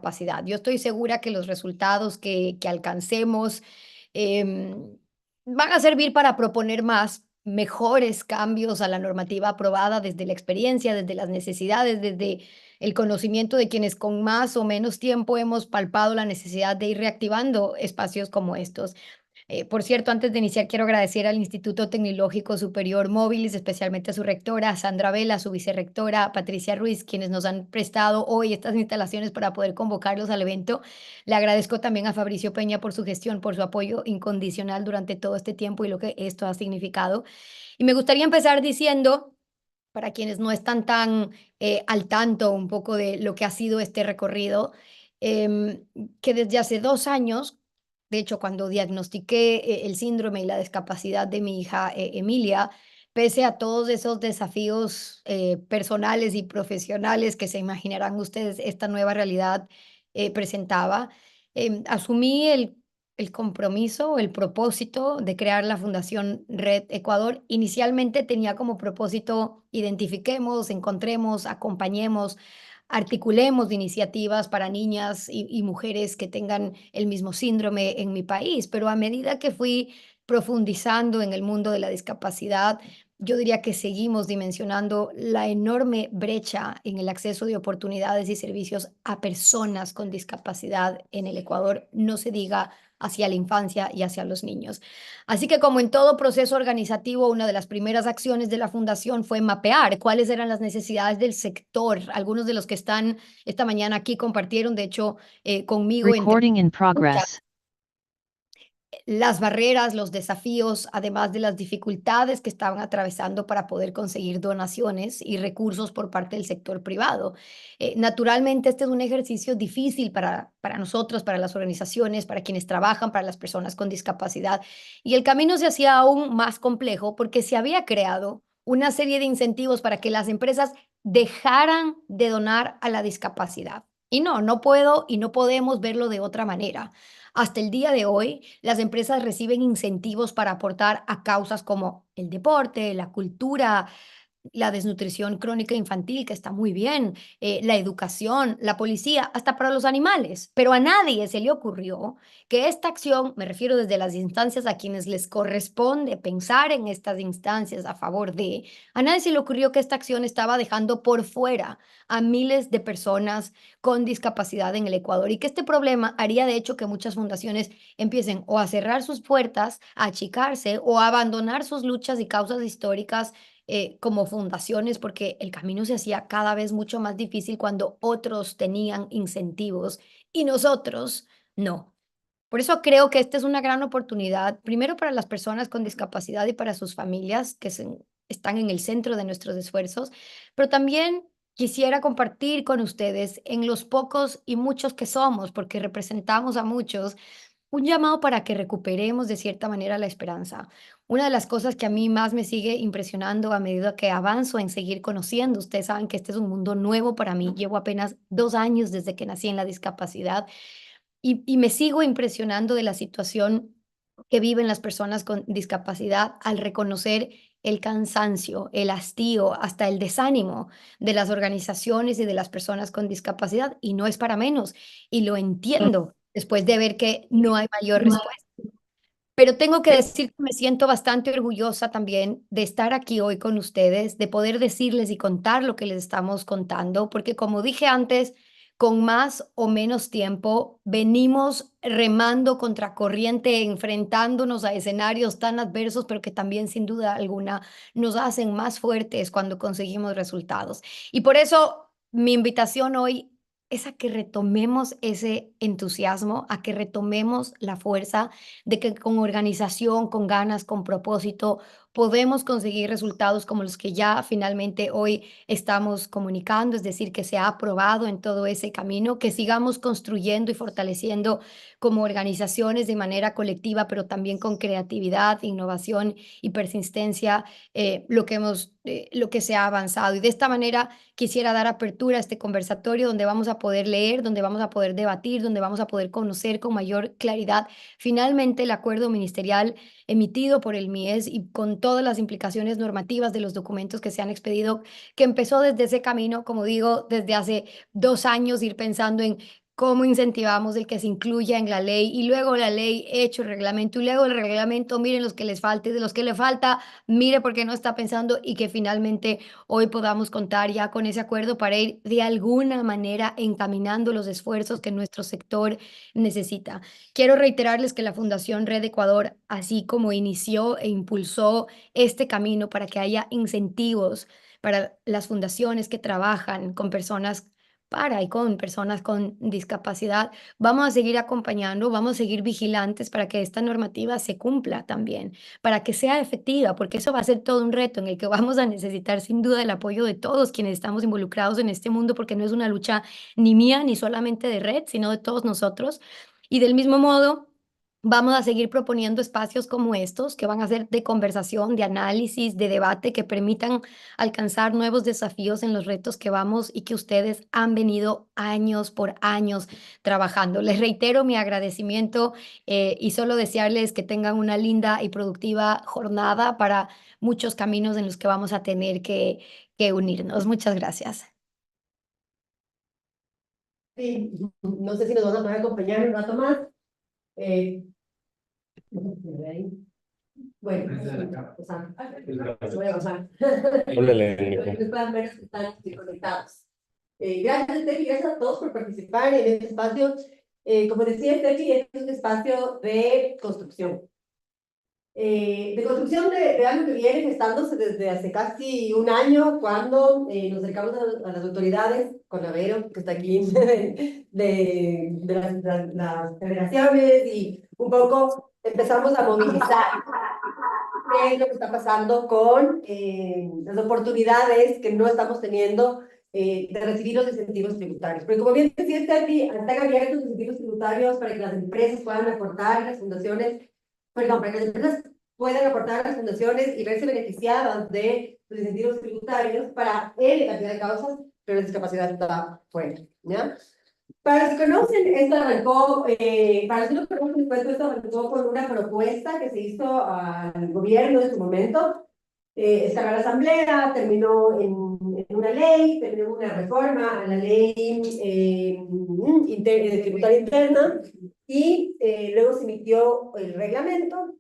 discapacidad. Yo estoy segura que los resultados que alcancemos van a servir para proponer más, mejores cambios a la normativa aprobada desde la experiencia, desde las necesidades, desde el conocimiento de quienes con más o menos tiempo hemos palpado la necesidad de ir reactivando espacios como estos. Por cierto, antes de iniciar, quiero agradecer al Instituto Tecnológico Superior Móviles, especialmente a su rectora, Sandra Vela, su vicerrectora, Patricia Ruiz, quienes nos han prestado hoy estas instalaciones para poder convocarlos al evento. Le agradezco también a Fabricio Peña por su gestión, por su apoyo incondicional durante todo este tiempo y lo que esto ha significado. Y me gustaría empezar diciendo, para quienes no están tan al tanto un poco de lo que ha sido este recorrido, em, que desde hace 2 años, de hecho, cuando diagnostiqué el síndrome y la discapacidad de mi hija Emilia, pese a todos esos desafíos personales y profesionales que se imaginarán ustedes, esta nueva realidad presentaba, asumí el compromiso, el propósito de crear la Fundación Red Ecuador. Inicialmente tenía como propósito identifiquemos, encontremos, acompañemos, articulemos iniciativas para niñas y mujeres que tengan el mismo síndrome en mi país, pero a medida que fui profundizando en el mundo de la discapacidad, yo diría que seguimos dimensionando la enorme brecha en el acceso de oportunidades y servicios a personas con discapacidad en el Ecuador, no se diga hacia la infancia y hacia los niños. Así que como en todo proceso organizativo, una de las primeras acciones de la fundación fue mapear cuáles eran las necesidades del sector. Algunos de los que están esta mañana aquí compartieron, de hecho, conmigo entre Recording in progress. las barreras, los desafíos, además de las dificultades que estaban atravesando para poder conseguir donaciones y recursos por parte del sector privado. Naturalmente, este es un ejercicio difícil para nosotros, para las organizaciones, para quienes trabajan, para las personas con discapacidad. Y el camino se hacía aún más complejo porque se había creado una serie de incentivos para que las empresas dejaran de donar a la discapacidad. Y no, no puedo y no podemos verlo de otra manera. Hasta el día de hoy, las empresas reciben incentivos para aportar a causas como el deporte, la cultura, la desnutrición crónica infantil, que está muy bien, la educación, la policía, hasta para los animales. Pero a nadie se le ocurrió que esta acción, me refiero desde las instancias a quienes les corresponde pensar en estas instancias a favor de, a nadie se le ocurrió que esta acción estaba dejando por fuera a miles de personas con discapacidad en el Ecuador y que este problema haría de hecho que muchas fundaciones empiecen o a cerrar sus puertas, a achicarse o a abandonar sus luchas y causas históricas como fundaciones, porque el camino se hacía cada vez mucho más difícil cuando otros tenían incentivos y nosotros no. Por eso creo que esta es una gran oportunidad, primero para las personas con discapacidad y para sus familias están en el centro de nuestros esfuerzos, pero también quisiera compartir con ustedes en los pocos y muchos que somos, porque representamos a muchos, un llamado para que recuperemos de cierta manera la esperanza. Una de las cosas que a mí más me sigue impresionando a medida que avanzo en seguir conociendo, ustedes saben que este es un mundo nuevo para mí, llevo apenas 2 años desde que nací en la discapacidad y me sigo impresionando de la situación que viven las personas con discapacidad al reconocer el cansancio, el hastío, hasta el desánimo de las organizaciones y de las personas con discapacidad, y no es para menos, y lo entiendo después de ver que no hay mayor respuesta. Pero tengo que decir que me siento bastante orgullosa también de estar aquí hoy con ustedes, de poder decirles y contar lo que les estamos contando, porque como dije antes, con más o menos tiempo venimos remando contracorriente, enfrentándonos a escenarios tan adversos, pero que también sin duda alguna nos hacen más fuertes cuando conseguimos resultados. Y por eso mi invitación hoy es a que retomemos ese entusiasmo, a que retomemos la fuerza de que con organización, con ganas, con propósito, podemos conseguir resultados como los que ya finalmente hoy estamos comunicando, es decir, que se ha aprobado en todo ese camino, que sigamos construyendo y fortaleciendo como organizaciones de manera colectiva, pero también con creatividad, innovación y persistencia, lo que se ha avanzado. Y de esta manera quisiera dar apertura a este conversatorio donde vamos a poder leer, donde vamos a poder debatir, donde vamos a poder conocer con mayor claridad finalmente el acuerdo ministerial emitido por el MIES y con todas las implicaciones normativas de los documentos que se han expedido, que empezó desde ese camino, como digo, desde hace 2 años, ir pensando en cómo incentivamos el que se incluya en la ley y luego la ley hecho el reglamento y luego el reglamento, miren los que les falte, de los que le falta, mire por qué no está pensando y que finalmente hoy podamos contar ya con ese acuerdo para ir de alguna manera encaminando los esfuerzos que nuestro sector necesita. Quiero reiterarles que la Fundación Red Ecuador, así como inició e impulsó este camino para que haya incentivos para las fundaciones que trabajan con personas para y con personas con discapacidad, vamos a seguir acompañando, vamos a seguir vigilantes para que esta normativa se cumpla también, para que sea efectiva, porque eso va a ser todo un reto en el que vamos a necesitar sin duda el apoyo de todos quienes estamos involucrados en este mundo, porque no es una lucha ni mía ni solamente de Red, sino de todos nosotros. Y del mismo modo, vamos a seguir proponiendo espacios como estos, que van a ser de conversación, de análisis, de debate, que permitan alcanzar nuevos desafíos en los retos que vamos y que ustedes han venido años por años trabajando. Les reitero mi agradecimiento y solo desearles que tengan una linda y productiva jornada para muchos caminos en los que vamos a tener que unirnos. Muchas gracias. Sí, no sé si nos van a poder acompañar un rato más. Eh, bueno, o sea, voy a pasar. Órale, Para que nos puedan ver que están conectados. Gracias, Tefi, gracias a todos por participar en este espacio. Como decía Tefi, este es un espacio de construcción de algo que viene gestándose desde hace casi un año, cuando nos acercamos a las autoridades, con Avero, que está aquí, las federaciones, y un poco empezamos a movilizar qué es lo que está pasando con las oportunidades que no estamos teniendo de recibir los incentivos tributarios. Porque como bien decía Steffi, están abiertos los incentivos tributarios para que las empresas puedan aportar, las fundaciones, perdón, para que las empresas puedan aportar a las fundaciones y verse beneficiadas de los incentivos tributarios para N cantidad de causas, pero la discapacidad está fuera, ¿ya? Para los que conocen, esto arrancó, para los que no conocen, pues, esto arrancó con una propuesta que se hizo al gobierno en su momento. Estaba la asamblea, terminó en una ley, terminó en una reforma a la ley tributaria interna, y luego se emitió el reglamento,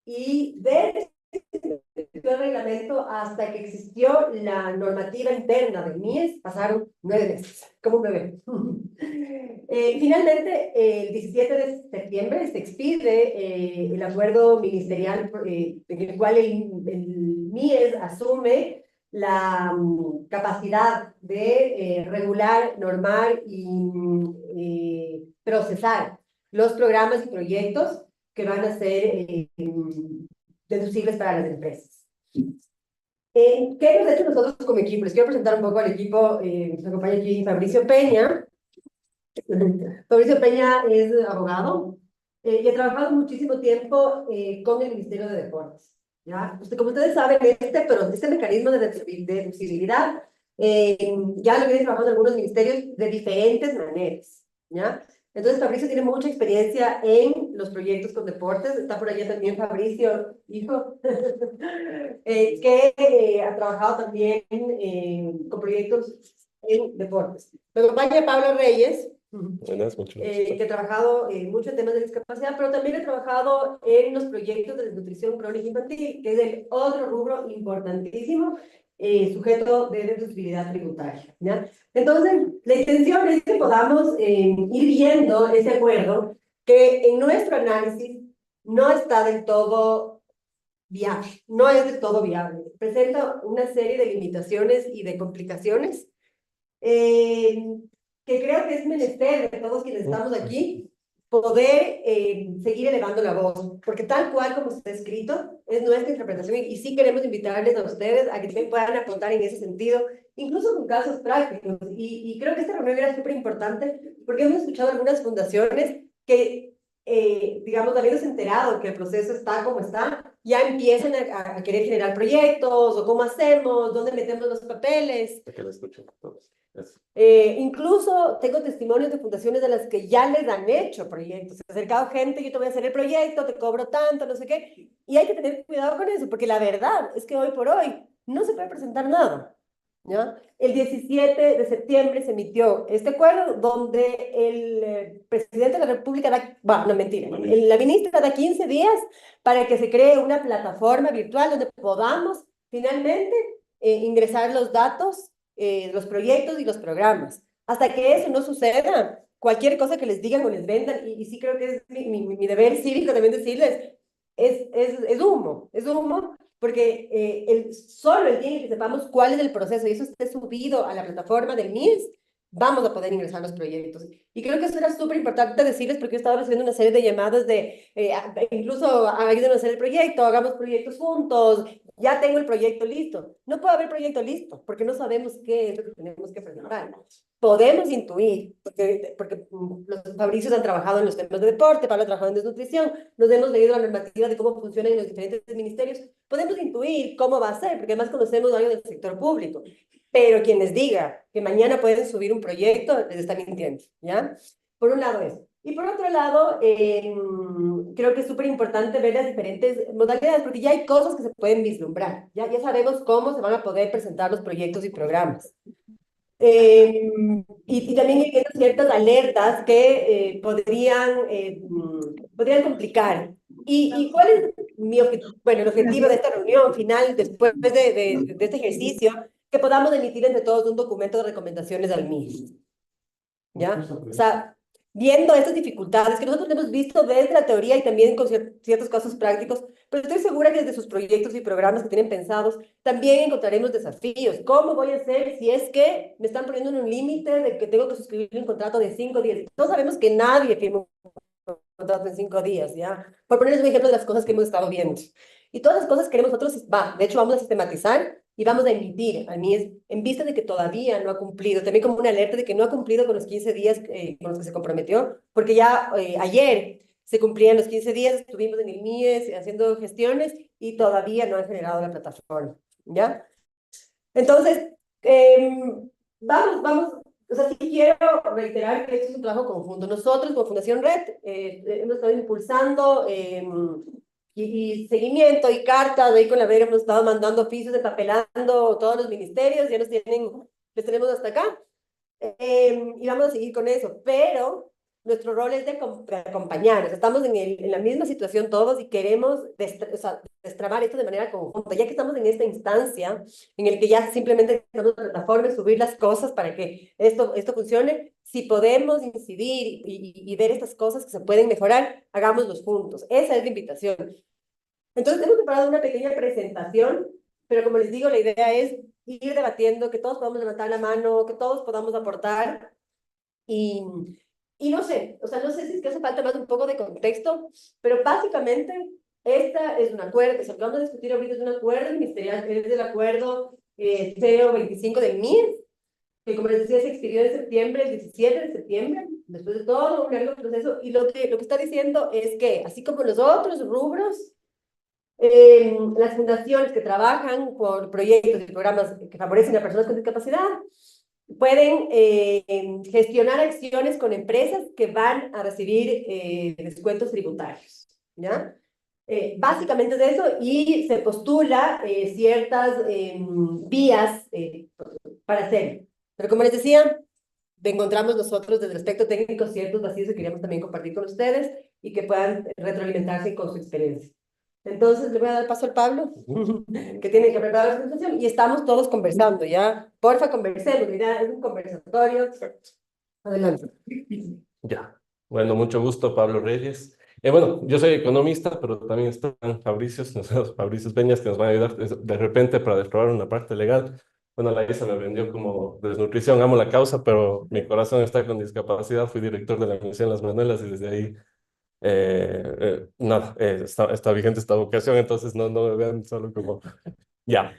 y de el reglamento hasta que existió la normativa interna del MIES, pasaron 9 meses, como un bebé. Finalmente, el 17 de septiembre se expide el acuerdo ministerial en el cual el MIES asume la capacidad de regular, normar y procesar los programas y proyectos que van a ser deducibles para las empresas. ¿Qué hemos hecho nosotros como equipo? Les quiero presentar un poco al equipo. Nos acompaña aquí Fabricio Peña. Fabricio Peña es abogado y ha trabajado muchísimo tiempo con el Ministerio de Deportes. ¿Ya? Como ustedes saben, este mecanismo de deducibilidad ya lo vienen trabajando algunos ministerios de diferentes maneras. ¿Ya? Entonces, Fabricio tiene mucha experiencia en los proyectos con deportes. Está por allá también Fabricio, hijo, que ha trabajado también con proyectos en deportes. Me acompaña Pablo Reyes, buenas, mucho que ha trabajado mucho en temas de discapacidad, pero también ha trabajado en los proyectos de desnutrición crónica infantil, que es el otro rubro importantísimo, sujeto de deducibilidad tributaria, ¿ya? Entonces, la intención es que podamos ir viendo ese acuerdo que en nuestro análisis no está del todo viable, no es del todo viable. Presenta una serie de limitaciones y de complicaciones que creo que es menester de todos quienes estamos aquí poder seguir elevando la voz, porque tal cual como está escrito, es nuestra interpretación, y sí queremos invitarles a ustedes a que también puedan aportar en ese sentido, incluso con casos prácticos, y creo que esta reunión era súper importante, porque hemos escuchado algunas fundaciones que, digamos, habiéndose enterado que el proceso está como está, ya empiezan a querer generar proyectos, o cómo hacemos, dónde metemos los papeles. para que lo escuchen todos. Eso. Incluso tengo testimonios de fundaciones de las que ya les han hecho proyectos. Se ha acercado gente, yo te voy a hacer el proyecto, te cobro tanto, no sé qué. Y hay que tener cuidado con eso, porque la verdad es que hoy por hoy no se puede presentar nada. ¿ya? El 17 de septiembre se emitió este acuerdo donde el presidente de la República da, bueno, no mentira, la ministra da 15 días para que se cree una plataforma virtual donde podamos finalmente ingresar los datos, los proyectos y los programas. Hasta que eso no suceda, cualquier cosa que les digan o les vendan, y sí creo que es mi deber cívico también decirles, es humo, porque solo el día en que sepamos cuál es el proceso y eso esté subido a la plataforma del MIS, vamos a poder ingresar los proyectos. Y creo que eso era súper importante decirles porque he estado recibiendo una serie de llamadas de, incluso ayúdenos a hacer el proyecto, hagamos proyectos juntos, ya tengo el proyecto listo. No puede haber proyecto listo porque no sabemos qué es lo que tenemos que presentar. Podemos intuir, porque los Fabricios han trabajado en los temas de deporte, Pablo ha trabajado en desnutrición, nos hemos leído la normativa de cómo funcionan en los diferentes ministerios, podemos intuir cómo va a ser, porque además conocemos algo del sector público, pero quien les diga que mañana pueden subir un proyecto, les está mintiendo, ¿ya? Por un lado eso. Y por otro lado, creo que es súper importante ver las diferentes modalidades, porque ya hay cosas que se pueden vislumbrar, ya sabemos cómo se van a poder presentar los proyectos y programas. Y también hay ciertas alertas que podrían complicar. ¿Y cuál es el objetivo de esta reunión final, después de este ejercicio? Que podamos emitir entre todos un documento de recomendaciones al MIS. ¿Ya? O sea, viendo estas dificultades que nosotros hemos visto desde la teoría y también con ciertos casos prácticos, pero estoy segura que desde sus proyectos y programas que tienen pensados, también encontraremos desafíos. ¿Cómo voy a hacer si es que me están poniendo en un límite de que tengo que suscribir un contrato de 5 días? Todos sabemos que nadie firma un contrato en 5 días, ¿ya? Por ponerles un ejemplo de las cosas que hemos estado viendo. Y todas las cosas que queremos nosotros, de hecho vamos a sistematizar y vamos a emitir al MIS en vista de que todavía no ha cumplido, también como una alerta de que no ha cumplido con los 15 días con los que se comprometió, porque ya ayer se cumplían los 15 días, estuvimos en el MIS haciendo gestiones y todavía no han generado la plataforma, ¿ya? Entonces, vamos, o sea, sí quiero reiterar que esto es un trabajo conjunto. Nosotros, como Fundación Red, hemos estado impulsando y seguimiento y cartas, de ahí con la Vera hemos estado mandando oficios, empapelando todos los ministerios, ya les tenemos hasta acá, y vamos a seguir con eso, pero nuestro rol es de acompañar, o sea, estamos en la misma situación todos y queremos destrabar esto de manera conjunta, ya que estamos en esta instancia en el que ya simplemente tenemos plataformas, subir las cosas para que esto funcione, si podemos incidir y ver estas cosas que se pueden mejorar, hagámoslos juntos, esa es la invitación. Entonces hemos preparado una pequeña presentación, pero como les digo, la idea es ir debatiendo, que todos podamos levantar la mano, que todos podamos aportar y no sé, o sea, no sé si es que hace falta más un poco de contexto, pero básicamente esta es un acuerdo, o sea, lo que vamos a discutir ahorita es un acuerdo ministerial, es el acuerdo 025 del MIS, que como les decía se expidió en septiembre, el 17 de septiembre, después de todo un largo proceso, y lo que está diciendo es que, así como los otros rubros, las fundaciones que trabajan por proyectos y programas que favorecen a personas con discapacidad pueden gestionar acciones con empresas que van a recibir descuentos tributarios, ¿ya? Básicamente es eso, y se postula ciertas vías para hacerlo. Pero como les decía, encontramos nosotros desde el aspecto técnico ciertos vacíos que queríamos también compartir con ustedes y que puedan retroalimentarse con su experiencia. Entonces le voy a dar paso al Pablo, que tiene que preparar la presentación, y estamos todos conversando, ¿ya? Porfa, conversemos, mira, es un conversatorio. Exacto. Adelante. Ya. Bueno, mucho gusto, Pablo Reyes. Bueno, yo soy economista, pero también están Fabricios Peñas, que nos van a ayudar de repente para desprobar una parte legal. Bueno, la ISA me vendió como desnutrición, amo la causa, pero mi corazón está con discapacidad. Fui director de la Misión Las Manuelas y desde ahí nada, está vigente esta vocación, entonces no me vean solo como... Ya,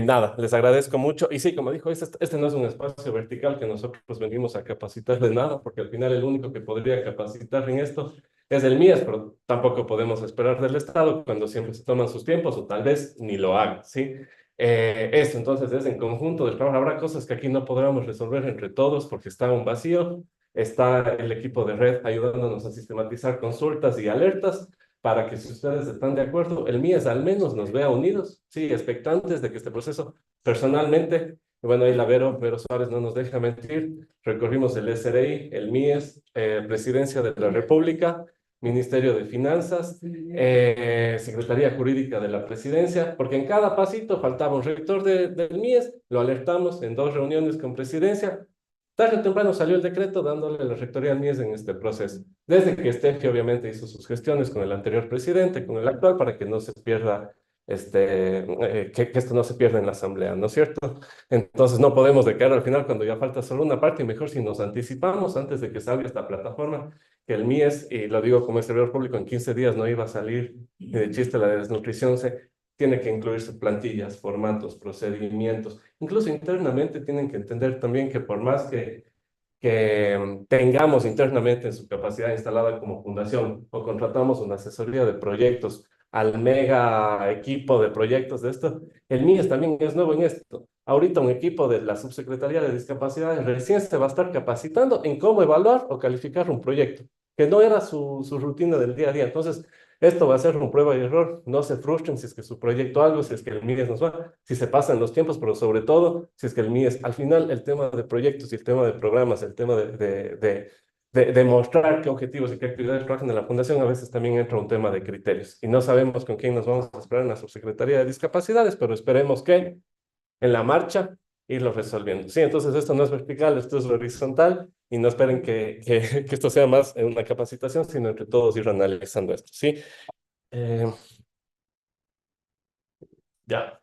nada, les agradezco mucho. Y sí, como dijo, este no es un espacio vertical que nosotros venimos a capacitar de nada, porque al final el único que podría capacitar en esto es el MIES, pero tampoco podemos esperar del Estado cuando siempre se toman sus tiempos o tal vez ni lo hagan, ¿sí? Esto entonces es en conjunto del trabajo. Habrá cosas que aquí no podremos resolver entre todos porque está un vacío. Está el equipo de red ayudándonos a sistematizar consultas y alertas para que si ustedes están de acuerdo, el MIES al menos nos vea unidos, sí, expectantes de que este proceso personalmente Y bueno, ahí la Vero Suárez no nos deja mentir. Recorrimos el SRI, el MIES, Presidencia de la República, Ministerio de Finanzas, Secretaría Jurídica de la Presidencia, porque en cada pasito faltaba un rector del MIES, lo alertamos en 2 reuniones con Presidencia. Tarde o temprano salió el decreto dándole la rectoría al MIES en este proceso. Desde que Steffi obviamente hizo sus gestiones con el anterior presidente, con el actual, para que no se pierda, que esto no se pierda en la asamblea, ¿no es cierto? Entonces no podemos decaer al final cuando ya falta solo una parte, y mejor si nos anticipamos antes de que salga esta plataforma, que el MIES, y lo digo como servidor público, en 15 días no iba a salir, y de chiste la desnutrición tiene que incluirse plantillas, formatos, procedimientos. Incluso internamente tienen que entender también que por más que tengamos internamente en su capacidad instalada como fundación o contratamos una asesoría de proyectos al mega equipo de proyectos de esto, el MIES también es nuevo en esto. Ahorita un equipo de la Subsecretaría de Discapacidades recién se va a estar capacitando en cómo evaluar o calificar un proyecto, que no era su rutina del día a día. Entonces, esto va a ser un prueba y error. No se frustren si es que su proyecto algo, si es que el MIES nos va, si se pasan los tiempos, pero sobre todo, si es que el MIES, al final, el tema de proyectos y el tema de programas, el tema de mostrar qué objetivos y qué actividades trabajan en la fundación, a veces también entra un tema de criterios. Y no sabemos con quién nos vamos a esperar en la Subsecretaría de Discapacidades, pero esperemos que en la marcha irlo resolviendo. Sí, entonces esto no es vertical, esto es horizontal, y no esperen que esto sea más una capacitación, sino entre todos ir analizando esto, ¿sí? Eh, ya.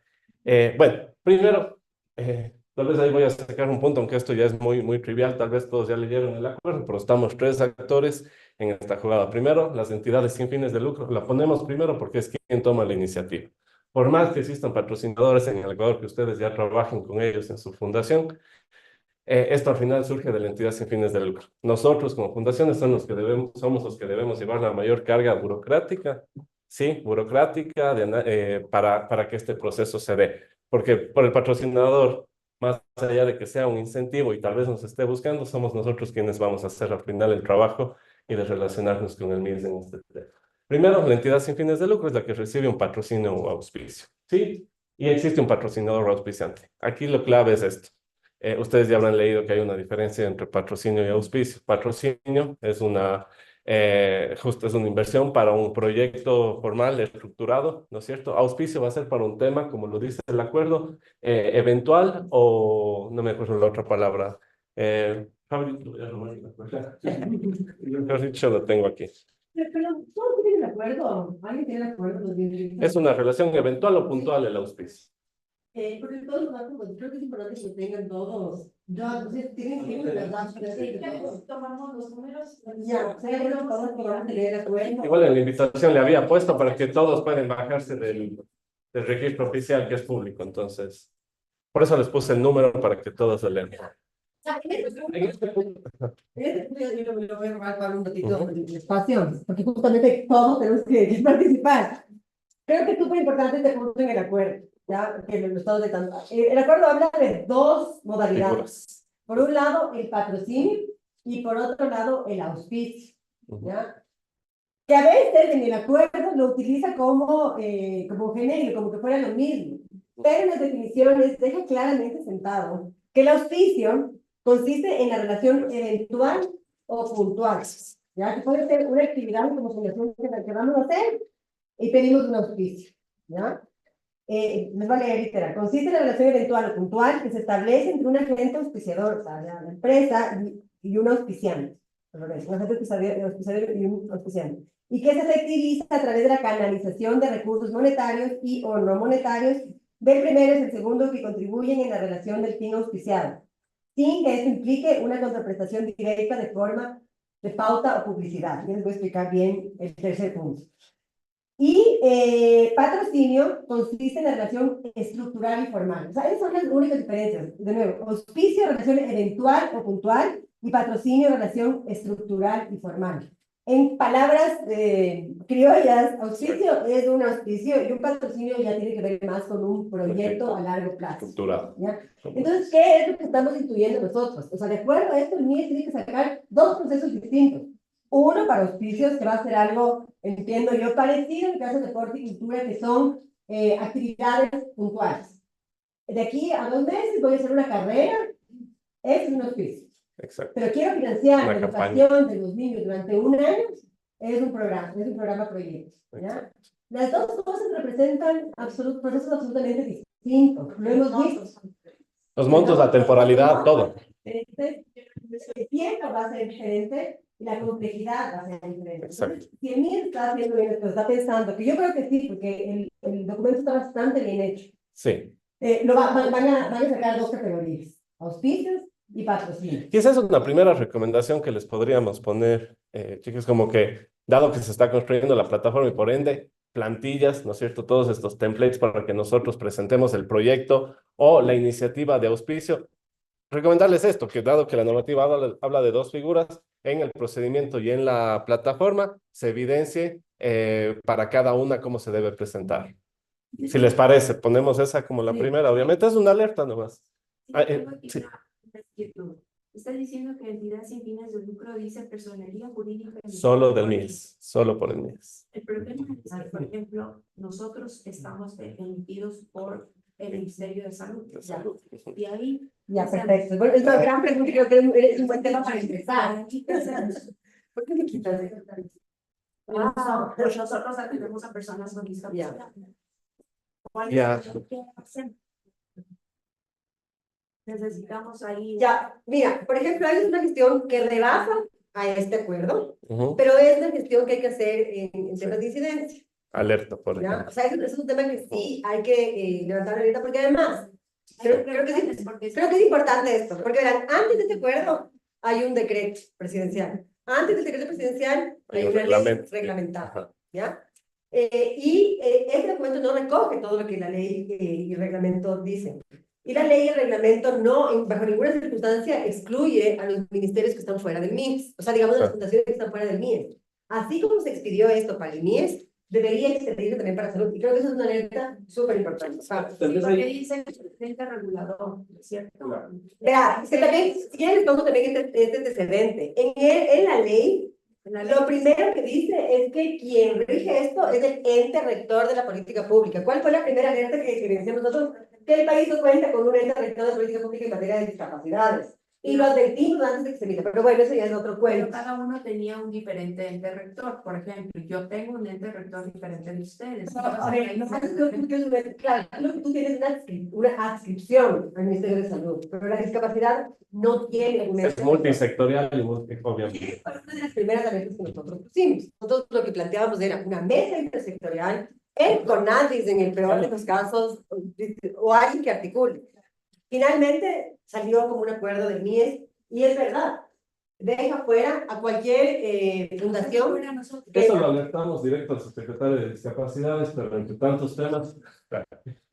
Bueno, primero, tal vez ahí voy a sacar un punto, aunque esto ya es muy trivial, tal vez todos ya leyeron el acuerdo, pero estamos 3 actores en esta jugada. Primero, las entidades sin fines de lucro, la ponemos primero porque es quien toma la iniciativa. Por más que existan patrocinadores en el Ecuador, que ustedes ya trabajen con ellos en su fundación, esto al final surge de la entidad sin fines de lucro. Nosotros como fundaciones somos los que debemos llevar la mayor carga burocrática, sí, burocrática para que este proceso se dé. Porque por el patrocinador, más allá de que sea un incentivo y tal vez nos esté buscando, somos nosotros quienes vamos a hacer al final el trabajo y de relacionarnos con el MIS en este tema. Primero, la entidad sin fines de lucro es la que recibe un patrocinio o auspicio, ¿sí? Y existe un patrocinador o auspiciante. Aquí lo clave es esto. Ustedes ya habrán leído que hay una diferencia entre patrocinio y auspicio. Patrocinio es justo es una inversión para un proyecto formal, estructurado, ¿no es cierto? Auspicio va a ser para un tema, como lo dice el acuerdo, eventual o, no me acuerdo la otra palabra. Mejor dicho, lo tengo aquí. Pero, ¿todos tienen de acuerdo? ¿Alguien tiene de acuerdo? Es una relación eventual o puntual el auspicio. Porque todos los datos, creo que es importante que lo tengan todos. Ya, entonces tienen las datos. Tomamos los números. Ya, o sea, bueno, todos podemos tener de acuerdo. Igual en la invitación le había puesto para que todos puedan bajarse del registro oficial que es público, entonces, por eso les puse el número para que todos lo lean. En este punto, Yo me lo voy a robar para un ratito de espacio, porque justamente todos tenemos que participar. Creo que es súper importante este punto en el acuerdo, ya que lo estamos detallando. El acuerdo habla de 2 modalidades. figuras. Por un lado, el patrocinio y por otro lado, el auspicio, ¿ya? Que a veces en el acuerdo lo utiliza como genérico, como que fuera lo mismo. Pero en las definiciones deja claramente sentado que el auspicio consiste en la relación eventual o puntual, ¿ya? Que puede ser una actividad como fundación que vamos a hacer y pedimos un auspicio, ¿ya? Les voy a leer literal. Consiste en la relación eventual o puntual que se establece entre un agente auspiciador, o sea, la empresa, y un auspiciante. Un agente auspiciador y un auspiciante. Y que se efectiviza a través de la canalización de recursos monetarios y o no monetarios del primero y el segundo que contribuyen en la relación del fin auspiciado, sin que esto implique una contraprestación directa de forma de pauta o publicidad. Yo les voy a explicar bien el tercer punto. Y patrocinio consiste en la relación estructural y formal. O sea, esas son las únicas diferencias. De nuevo, auspicio, relación eventual o puntual, y patrocinio, relación estructural y formal. En palabras criollas, auspicio es un auspicio y un patrocinio ya tiene que ver más con un proyecto a largo plazo. Estructurado. ¿Ya? Entonces, ¿qué es lo que estamos intuyendo nosotros? O sea, de acuerdo a esto, el MIE tiene que sacar 2 procesos distintos. Uno para auspicios, que va a ser algo, entiendo yo, parecido en el caso de deporte y cultura, que son actividades puntuales. de aquí a 2 meses voy a hacer una carrera, es un auspicio. Exacto. Pero quiero financiar Una la campaña. educación de los niños durante un año, es un programa proyecto, ¿ya? Exacto. Las dos cosas representan procesos absolutamente distintos. Lo hemos visto. Los montos, la temporalidad, todo. El tiempo va a ser diferente y la complejidad va a ser diferente. Exacto. Entonces, si el MIR está haciendo bien esto, está pensando, que yo creo que sí, porque el documento está bastante bien hecho. Sí. Van a sacar 2 categorías, auspicios y patrocinios. Y esa es una primera recomendación que les podríamos poner, chicos, como que, dado que se está construyendo la plataforma y por ende, plantillas, ¿no es cierto? Todos estos templates para que nosotros presentemos el proyecto o la iniciativa de auspicio. Recomendarles esto, que dado que la normativa habla de 2 figuras, en el procedimiento y en la plataforma, se evidencie para cada una cómo se debe presentar. Si les parece, ponemos esa como la primera. Obviamente es una alerta nomás. Sí. Está diciendo que entidad sin fines de lucro dice personería jurídica. Solo del MIES, solo por el MIES. El problema es que, por ejemplo, nosotros estamos emitidos por el Ministerio de Salud. Y ahí... Ya, perfecto. Bueno, es una gran pregunta y creo que es un buen tema para empezar. ¿Por qué me quitas eso? Pues nosotros atendemos a personas con discapacidad. Ya. Necesitamos ahí... Ya, mira, por ejemplo, hay una gestión que rebasa a este acuerdo, Ujú. pero es una gestión que hay que hacer en temas de incidencia. Alerta, por ¿Ya? ejemplo. O sea, es un tema que sí hay que levantar la alerta, porque además, creo que es importante esto, porque verán, antes de este acuerdo hay un decreto presidencial. Antes del decreto presidencial hay una ley reglamentada, ¿ya? Este documento no recoge todo lo que la ley y el reglamento dicen. Y la ley y el reglamento no, bajo ninguna circunstancia, excluye a los ministerios que están fuera del MIES. O sea, digamos, a las fundaciones que están fuera del MIES. Así como se expidió esto para el MIES, debería extenderse también para salud. Y creo que eso es una alerta súper importante. Porque dice el ente regulador, ¿cierto? Vea, que también, si quieren, les pongo también este antecedente. En la ley, lo primero que dice es que quien rige esto es el ente rector de la política pública. ¿Cuál fue la primera alerta que evidenciamos nosotros? Que el país no cuenta con un ente rector de política pública en materia de discapacidades. Y lo advertimos antes de que se emita. Pero bueno, eso ya es otro cuento. Pero cada uno tenía un diferente ente rector. Por ejemplo, yo tengo un ente rector diferente de ustedes. A ver, claro, tú tienes una adscripción al Ministerio de Salud, pero la discapacidad no tiene un Es multisectorial y obviamente. Una de las primeras alertas que nosotros pusimos. Nosotros lo que planteábamos era una mesa intersectorial, el CONADIS en el peor de los casos, o alguien que articule. Finalmente salió como un acuerdo del MIES, y es verdad, deja fuera a cualquier fundación. Eso lo alertamos directo al subsecretario de Discapacidades, pero entre tantos temas.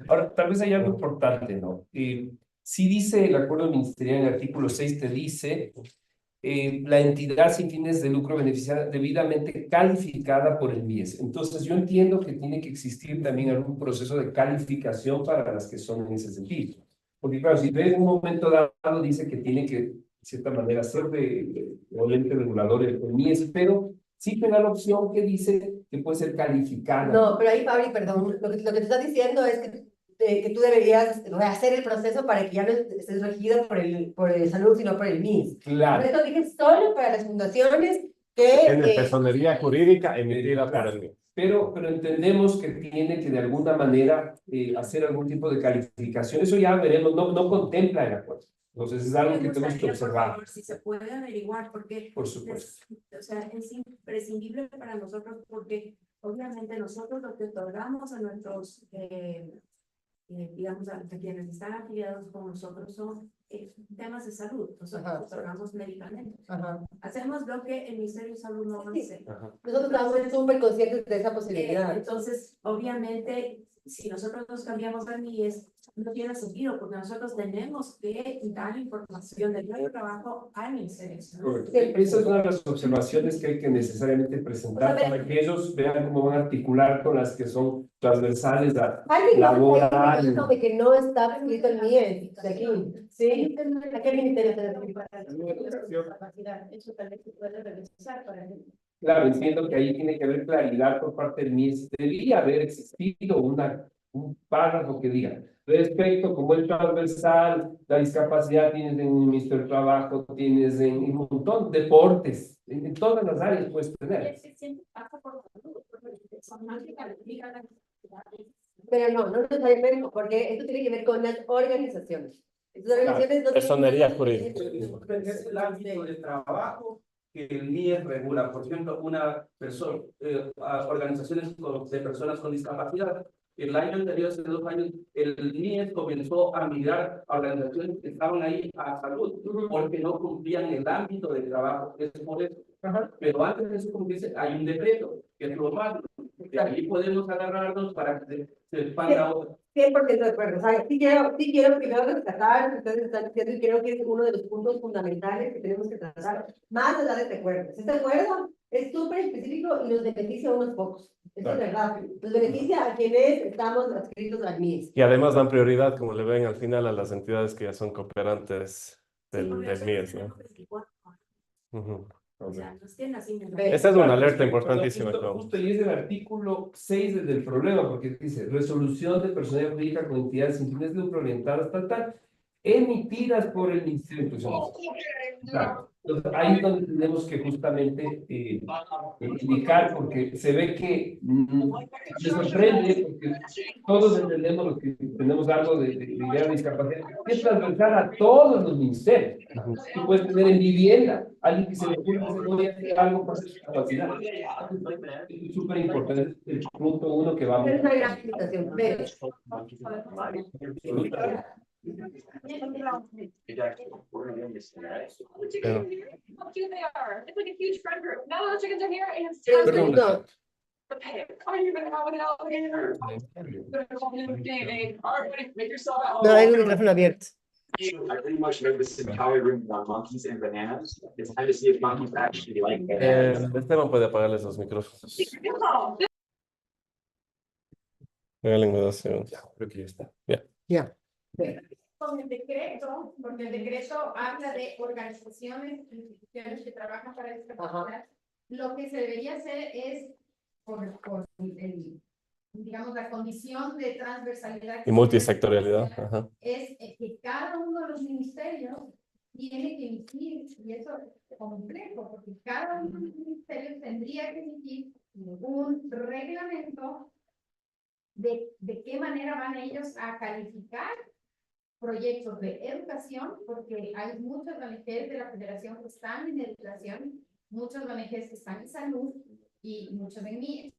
Ahora, tal vez hay algo importante, ¿no? Sí dice el acuerdo ministerial en el artículo 6, te dice la entidad sin fines de lucro beneficiada debidamente calificada por el MIES. Entonces, yo entiendo que tiene que existir también algún proceso de calificación para las que son en ese sentido. Porque, claro, si en un momento dado dice que tiene que, de cierta manera, ser de ente regulador el MIES, pero sí te da la opción que dice que puede ser calificada. No, pero ahí, Pablo, perdón, lo que te está diciendo es que tú deberías hacer el proceso para que ya no estés regido por el salud, sino por el MIS. Claro. Esto dije solo para las fundaciones que... Tiene personería jurídica emitida claro. por el MIES. Pero entendemos que tiene que de alguna manera hacer algún tipo de calificación. Eso ya veremos, no contempla el acuerdo. Entonces es algo que tenemos que observar. Por favor, si se puede averiguar, porque Por supuesto. o sea, es imprescindible para nosotros, porque obviamente nosotros lo que otorgamos a nuestros, digamos, a quienes están afiliados con nosotros son temas de salud. Nosotros otorgamos medicamentos. Hacemos lo que el Ministerio de Salud no hace. Nosotros estamos súper conscientes de esa posibilidad. Entonces, obviamente, si nosotros nos cambiamos al MIES, no tiene sentido, porque nosotros tenemos que dar información del nuevo trabajo al Ministerio de Salud. Esa es una de las observaciones que hay que necesariamente presentar para que ellos vean cómo van a articular con las que son transversales a laboral. De que no está escrito el MIES de aquí. ¿Sí? ¿A qué ministerio se debe? Eso tal vez se puede revisar para el... Claro, entiendo que ahí tiene que haber claridad por parte del MIES. Debería haber existido un párrafo que diga, respecto, como es transversal, la discapacidad tienes en el Ministerio del Trabajo, tienes en un montón de deportes, en todas las áreas puedes tener. Es que siempre pasa por salud, porque son más que califican las necesidades. Pero no necesariamente, porque esto tiene que ver con las organizaciones. Estas organizaciones no Personería tienen- jurídica. Es el ámbito de trabajo que el MIES regula. Por ejemplo, una persona, organizaciones de personas con discapacidad. El año anterior, hace 2 años, el MIES comenzó a migrar a organizaciones que estaban ahí a salud, porque no cumplían el ámbito de trabajo. Es por eso. Pero antes de eso, como dice, hay un decreto, que es lo más. De ahí podemos agarrarnos para que se expanda a otros. 100% de acuerdo. O sea, sí quiero primero rescatar lo que ustedes están diciendo y creo que es uno de los puntos fundamentales que tenemos que tratar, más allá de este acuerdo. Este acuerdo es súper específico y nos beneficia a unos pocos. Eso es verdad. Nos beneficia a quienes estamos adscritos al MIES. Y además dan prioridad, como le ven al final, a las entidades que ya son cooperantes del MIES, ¿no? Ujú. O sea, nos tienen así. Esa es una alerta importantísima. Justo y es el artículo 6 del problema, porque dice, resolución de personalidad jurídica con entidades sin fines de lucro orientadas tal, emitidas por el Ministerio de Educación. Claro. Entonces, ahí es donde tenemos que justamente indicar, porque se ve que me sorprende, porque todos entendemos los que tenemos algo de idea de discapacidad, que es transversal a todos los ministerios. Tú puedes tener en vivienda, alguien que se le ocurre que se puede hacer algo por su discapacidad. Es súper importante el punto 1 que vamos Es una gran invitación. Pero, How cute they are. It's like a huge friend group. Now the chickens are here and it's pero un time to segundo. the pig. Oh, you're gonna have an alligator. You're gonna call me a game. All right, make yourself at home. No, hay un micrófono abierto. I pretty much know this entire room about monkeys and bananas. It's time to see if monkeys actually like bananas. Esteban puede apagarles los micrófonos. No, Regálenme 2 segundos. Creo que ya está. Ya. Ya. Con el decreto, porque el decreto habla de organizaciones, instituciones que trabajan para discapacidad, lo que se debería hacer es, por digamos, la condición de transversalidad Y multisectorialidad. Ajá. es que cada uno de los ministerios tiene que emitir, y eso es complejo, porque cada uno de los ministerios tendría que emitir un reglamento de qué manera van ellos a calificar proyectos de educación, porque hay muchos ONGs de la Federación que están en educación, muchos ONGs que están en salud y muchos en MIES.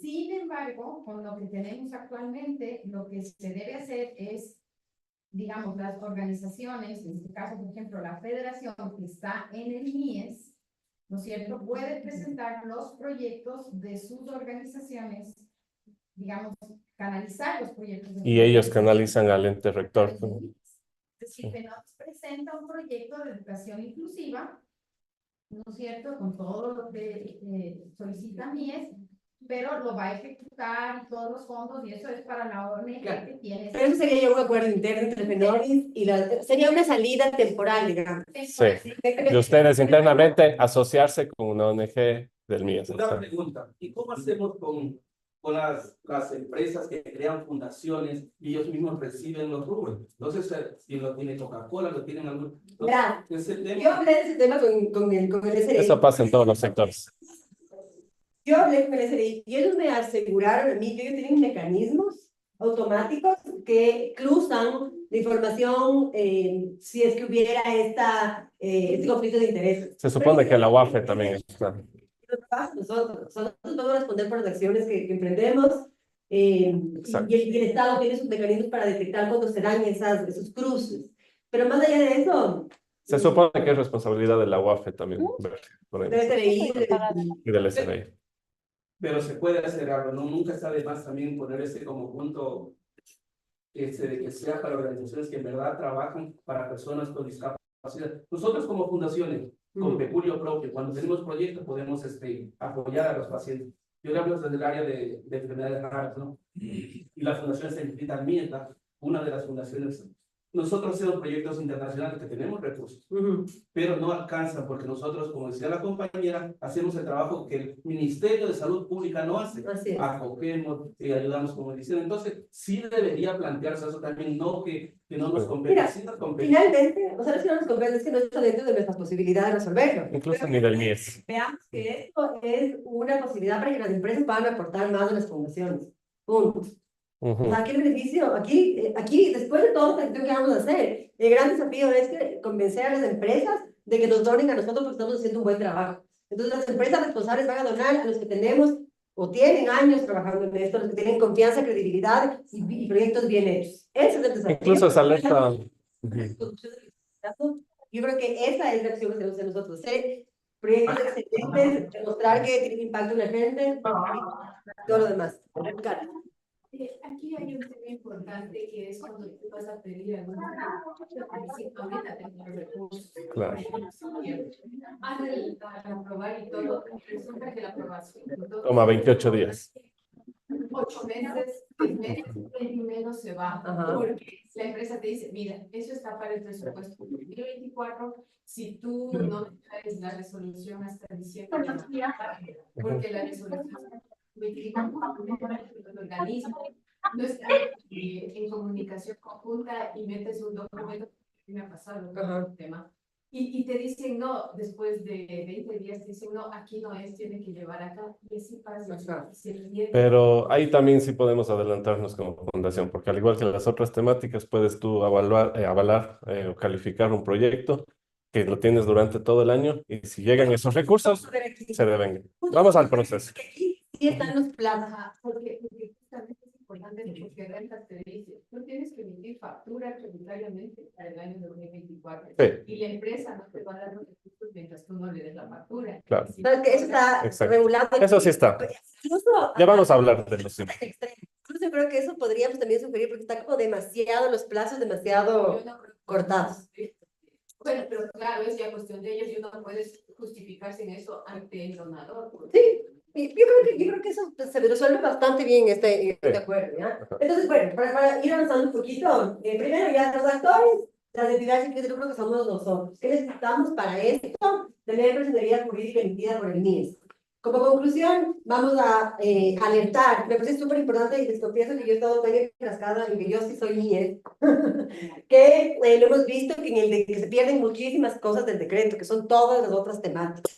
Sin embargo, con lo que tenemos actualmente, lo que se debe hacer es, digamos, las organizaciones, en este caso, por ejemplo, la Federación que está en el MIES, ¿no es cierto?, puede presentar los proyectos de sus organizaciones, digamos, canalizar los proyectos. Y ellos canalizan al ente rector. Es decir, que nos presenta un proyecto de educación inclusiva, ¿no es cierto?, con todo lo que solicita MIES, pero lo va a ejecutar todos los fondos y eso es para la ONG que tiene. Pero eso sería ya un acuerdo interno entre Fenoris y sería una salida temporal, digamos. Sí. De ustedes internamente asociarse con una ONG del MIES. Una pregunta, ¿y cómo hacemos con las empresas que crean fundaciones y ellos mismos reciben los rubros? Entonces, si lo tiene Coca-Cola, lo tienen algún... Verá, Ese tema. yo hablé de ese tema con el SRI. Eso pasa en todos los sectores. Yo hablé con el SRI y ellos me aseguraron a mí que ellos tienen mecanismos automáticos que cruzan la información si es que hubiera este conflicto de intereses. Se supone que la UAFE también está. Nosotros vamos a responder por las acciones que emprendemos y el Estado tiene sus mecanismos para detectar cuando se dan esos cruces. Pero más allá de eso... Se supone que es responsabilidad de la UAFE también. Del SRI Y del SRI. Pero se puede hacer algo, ¿no? Nunca está de más también poner ese como punto, de que sea para organizaciones que en verdad trabajan para personas con discapacidad. Nosotros como fundaciones, con peculio propio, cuando tenemos proyectos podemos apoyar a los pacientes. Yo le hablo desde el área de enfermedades raras, ¿no? Y la fundación se inscrita en Mieta, una de las fundaciones nosotros hacemos proyectos internacionales que tenemos recursos, pero no alcanzan porque nosotros, como decía la compañera, hacemos el trabajo que el Ministerio de Salud Pública no hace. Así es. Acogemos y ayudamos como dicen. Entonces, sí debería plantearse eso también, no que no nos compete, Mira, sí nos compete. finalmente, o sea, no es que no nos compete, es que no está dentro de nuestras posibilidades de resolverlo. Incluso ni del MIES. Veamos que esto es una posibilidad para que las empresas puedan aportar más a las fundaciones. Punto. O sea, aquí el beneficio, aquí, después de todo lo que vamos a hacer, el gran desafío es que convencer a las empresas de que nos donen a nosotros porque estamos haciendo un buen trabajo. Entonces, las empresas responsables van a donar a los que tenemos o tienen años trabajando en esto, los que tienen confianza, credibilidad y proyectos bien hechos. Ese es el desafío. Incluso esa alerta. Yo creo que esa es la acción que tenemos que hacer nosotros. Hacer proyectos excelentes, demostrar que tienen impacto en la gente, todo lo demás. Cara. Aquí hay un tema importante que es cuando tú vas a pedir alguna principalmente a tener recursos. Claro. Al aprobar y todo, resulta que la aprobación Toma 28 días. 8 meses, 10 meses, el dinero se va. Ajá. Porque la empresa te dice, mira, eso está para el presupuesto 2024, si tú no traes la resolución hasta diciembre, porque la resolución el organismo no está en comunicación conjunta y metes un documento que me ha pasado un tema y te dicen no, después de 20 días te dicen no, aquí no es, tiene que llevar acá y así pasa. Pero ahí también sí podemos adelantarnos como fundación, porque al igual que las otras temáticas, puedes tú avalar o calificar un proyecto que lo tienes durante todo el año y si llegan esos recursos, se deben. Vamos al proceso. Sí están los plazos. Porque justamente es importante porque Rentas te dice, tú tienes que emitir factura tributariamente para el año 2024 Sí. y la empresa no te va a dar los recursos mientras tú no le des la factura. Claro. Sí. No, es que eso está Exacto. regulado. Eso sí está. Incluso, Ya vamos a hablar de los extremo. Incluso yo creo que eso podríamos también sugerir porque está como demasiado, los plazos demasiado Yo no creo- cortados. Bueno, pero claro, es ya cuestión de ellos y uno puede justificarse en eso ante el donador. Sí. Y yo creo que eso se resuelve bastante bien en este acuerdo, ¿ya? Entonces, bueno, para ir avanzando un poquito, primero ya los actores, las entidades sin fines de lucro que somos nosotros. ¿Qué necesitamos para esto? Tener personalidad jurídica emitida por el MIES. Como conclusión, vamos a alertar, me parece súper importante y les confieso que yo he estado tan enfrascada en que yo sí soy MIES, que lo hemos visto que en el de que se pierden muchísimas cosas del decreto, que son todas las otras temáticas,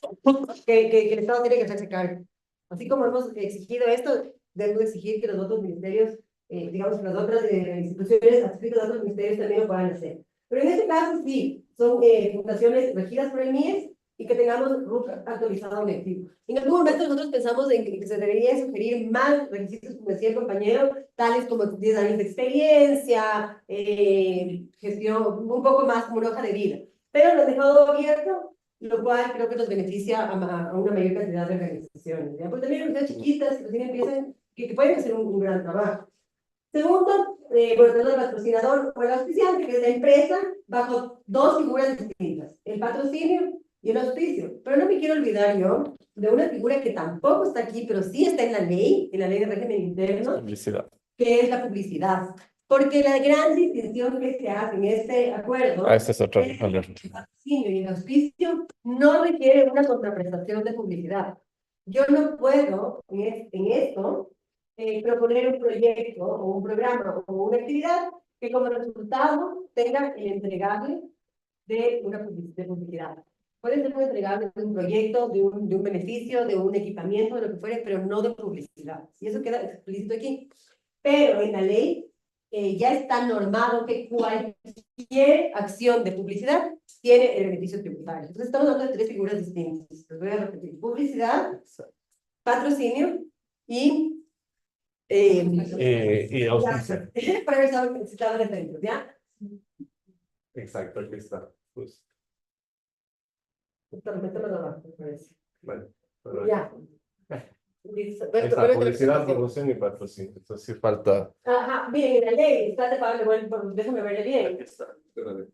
que el Estado tiene que hacerse cargo. Así como hemos exigido esto, debemos exigir que los otros ministerios, digamos que las otras instituciones adscritas a otros ministerios también lo puedan hacer. Pero en este caso sí, son fundaciones regidas por el MIES y que tengamos RUC actualizado objetivo. En algún momento nosotros pensamos en que se debería sugerir más requisitos, como decía el compañero, tales como 10 años de experiencia, gestión, un poco más como una hoja de vida. Pero lo he dejado abierto, lo cual creo que nos beneficia a una mayor cantidad de organizaciones. ¿Ya? Porque también las chiquitas que recién empiezan, que pueden hacer un gran trabajo. Segundo, bueno, tenemos el patrocinador o el auspiciante, que es la empresa, bajo dos figuras distintas, el patrocinio y el auspicio. Pero no me quiero olvidar yo de una figura que tampoco está aquí, pero sí está en la ley de régimen interno, publicidad, que es la publicidad. Porque la gran distinción que se hace en este acuerdo esta es otra el alerta. patrocinio y el auspicio no requiere una contraprestación de publicidad. Yo no puedo en esto proponer un proyecto o un programa o una actividad que como resultado tenga el entregable de una publicidad. Puede ser un entregable de un proyecto, de un beneficio, de un equipamiento, de lo que fuere, pero no de publicidad. Y eso queda explícito aquí. Pero en la ley ya está normado que cualquier acción de publicidad tiene el beneficio tributario. Entonces estamos hablando de tres figuras distintas. Les voy a repetir. Publicidad, patrocinio y auspicio. para ver si estaban atentos, ¿ya? Exacto, aquí está. Pues, Métemelo abajo, me parece. bueno, pero Ya. ahí está, publicidad, promoción y patrocinio. Entonces sí falta. Ajá, bien, en la ley está separable, bueno, déjame verle bien. Aquí está. Espérame.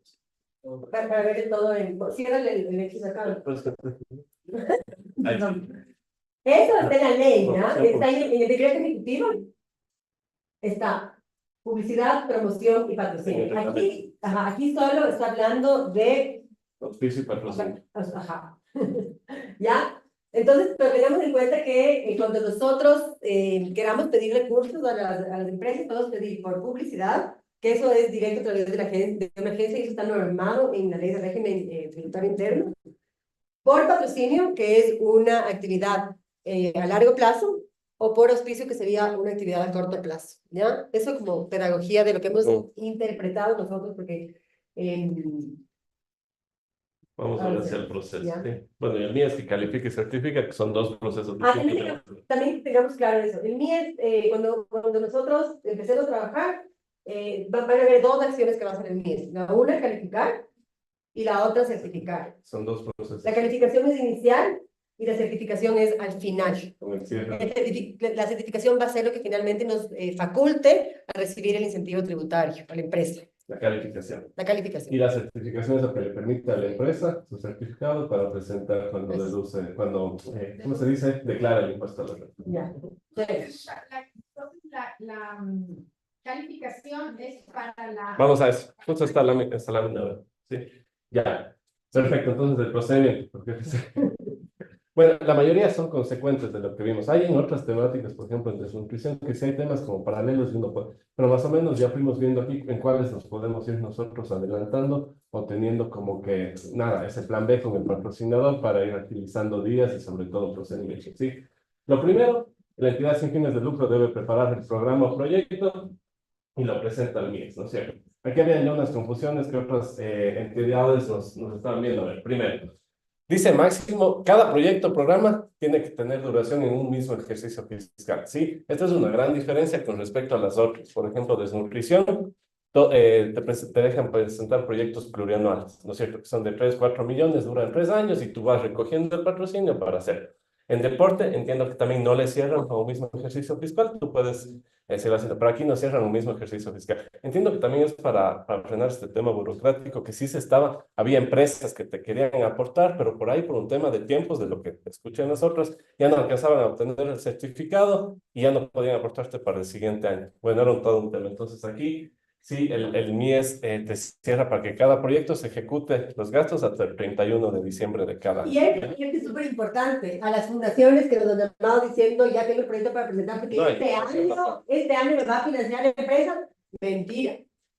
Para ver todo en. Ciérrale el X acá. Ahí. Eso está en la ley, ¿ya? Está en el decreto ejecutivo. Está publicidad, promoción y patrocinio. Aquí solo está hablando de... Auspicio y patrocinio. Ajá. ¿Ya? Entonces, pero tengamos en cuenta que cuando nosotros queramos pedir recursos a las empresas, podemos pedir por publicidad, que eso es directo a través de una agencia y eso está normado en la ley de régimen tributario interno. Por patrocinio, que es una actividad a largo plazo, o por auspicio, que sería una actividad a corto plazo, ¿ya? Eso como pedagogía de lo que hemos interpretado nosotros, porque... Vamos a ver hacia el proceso. Sí. Bueno, y el MIES que califica y certifica, que son dos procesos distintos. También tengamos claro eso. El MIES, cuando nosotros empecemos a trabajar, van a haber dos acciones que va a hacer el MIES. La una, calificar, y la otra, certificar. Son dos procesos. La calificación es inicial y la certificación es al final. Con el cierre. La certificación va a ser lo que finalmente nos faculte a recibir el incentivo tributario a la empresa. La calificación. La calificación. Y la certificación es lo que le permite a la empresa su certificado para presentar cuando deduce, cuando, ¿cómo se dice? Declara el impuesto a la renta. Ya. La calificación es para la... Vamos a eso. Justo está la lámina. Sí. Ya. Perfecto. Entonces el procedimiento. Porque... Bueno, la mayoría son consecuentes de lo que vimos. Hay en otras temáticas, por ejemplo, en desnutrición, que sí hay temas como paralelos y uno puede, pero más o menos ya fuimos viendo aquí en cuáles nos podemos ir nosotros adelantando o teniendo como que, nada, ese plan B con el patrocinador para ir agilizando días y sobre todo procedimientos, ¿sí? Lo primero, la entidad sin fines de lucro debe preparar el programa o proyecto y lo presenta al MIES, ¿no es cierto? Aquí habían ya unas confusiones que otras entidades nos estaban viendo. A ver, primero, dice máximo, cada proyecto o programa tiene que tener duración en un mismo ejercicio fiscal, ¿sí? Esta es una gran diferencia con respecto a las otras. Por ejemplo, desnutrición, te dejan presentar proyectos plurianuales, ¿no es cierto? Que son de 3, 4 millones, duran 3 años y tú vas recogiendo el patrocinio para hacerlo. En deporte, entiendo que también no le cierran a un mismo ejercicio fiscal, tú puedes seguir haciendo, pero aquí no cierran un mismo ejercicio fiscal. Entiendo que también es para frenar este tema burocrático, que sí había empresas que te querían aportar, pero por ahí, por un tema de tiempos, de lo que escuché en las otras, ya no alcanzaban a obtener el certificado y ya no podían aportarte para el siguiente año. Bueno, era todo un tema. Entonces aquí, sí, el MIES te cierra para que cada proyecto se ejecute los gastos hasta el 31 de diciembre de cada año. Y es súper importante a las fundaciones que nos han llamado diciendo ya tengo el proyecto para presentar porque este año me va a financiar la empresa. Mentira.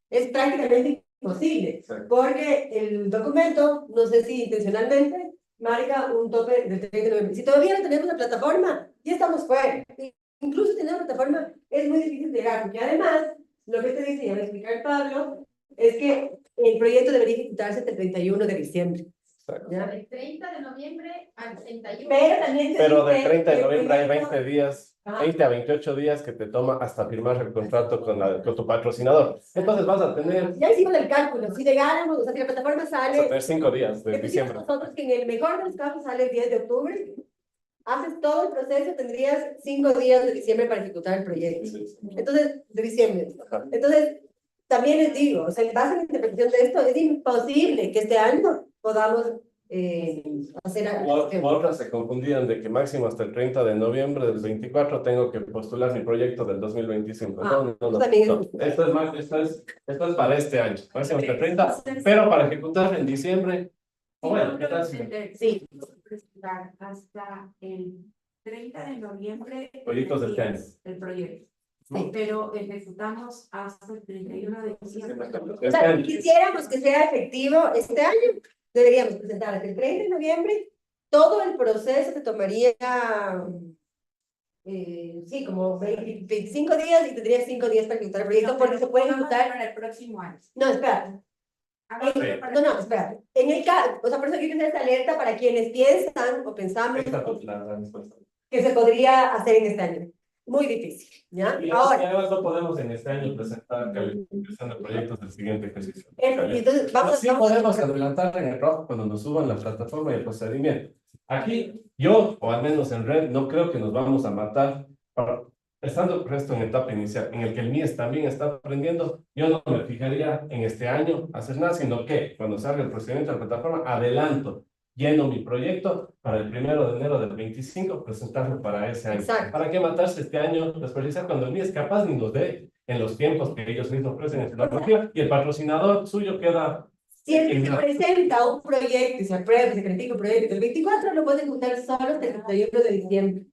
Es prácticamente imposible. Sí. Porque el documento, no sé si intencionalmente, marca un tope del 30 de noviembre. Si todavía no tenemos la plataforma, ya estamos fuera. Incluso tener la plataforma es muy difícil de llegar, porque además, lo que te dice, ya va a explicar Pablo, es que el proyecto debería ejecutarse hasta el 31 de diciembre. ¿Ya? Del 30 de noviembre al 31. Pero del 30 de noviembre hay 20 días, 20 a 28 días que te toma hasta firmar el contrato con tu patrocinador. Entonces vas a tener... Ya hicimos el cálculo, si llegáramos, o sea, si la plataforma sale... Vas a tener 5 días de diciembre. Nosotros que en el mejor de los casos sale el 10 de octubre, haces todo el proceso, tendrías 5 días de diciembre para ejecutar el proyecto. Entonces, de diciembre. Entonces, también les digo, o sea, en base a la interpretación de esto, es imposible que este año podamos hacer algo. Otras se confundían de que máximo hasta el 30 de noviembre del 24 tengo que postular mi proyecto del 2025. No. Esto es para este año, máximo hasta el 30, pero para ejecutar en diciembre. Bueno, ¿qué tal? Sí, hasta el 30 de noviembre. Proyectos del año. El proyecto. Sí, pero ejecutamos hasta el 31 de diciembre. O sea, si quisiéramos que sea efectivo este año, deberíamos presentar hasta el 30 de noviembre. Todo el proceso te tomaría, sí, como 25 días y tendrías 5 días para ejecutar el proyecto, porque se puede ejecutar para el próximo año. No, espera. No, espera. En el caso, o sea, por eso quiero hacer esta alerta para quienes piensan o pensamos que se podría hacer en este año. Muy difícil, ¿ya? Y ahora no podemos en este año presentar calificación de proyectos del siguiente ejercicio. Entonces, sí podemos adelantar en el rojo cuando nos suban la plataforma y el procedimiento. Aquí, yo, o al menos en red, no creo que nos vamos a matar. Estando esto en etapa inicial, en el que el MIES también está aprendiendo, yo no me fijaría en este año hacer nada, sino que cuando salga el procedimiento de la plataforma, adelanto, lleno mi proyecto para el 1 de enero del 25, presentarlo para ese año. Exacto. ¿Para qué matarse este año? Desperdiciar cuando el MIES capaz ni nos dé en los tiempos que ellos mismos ofrecen en la normativa, y el patrocinador suyo queda... Si se presenta un proyecto y se aprueba, se critica un proyecto, el 24 lo pueden ejecutar solo hasta el 31 de diciembre.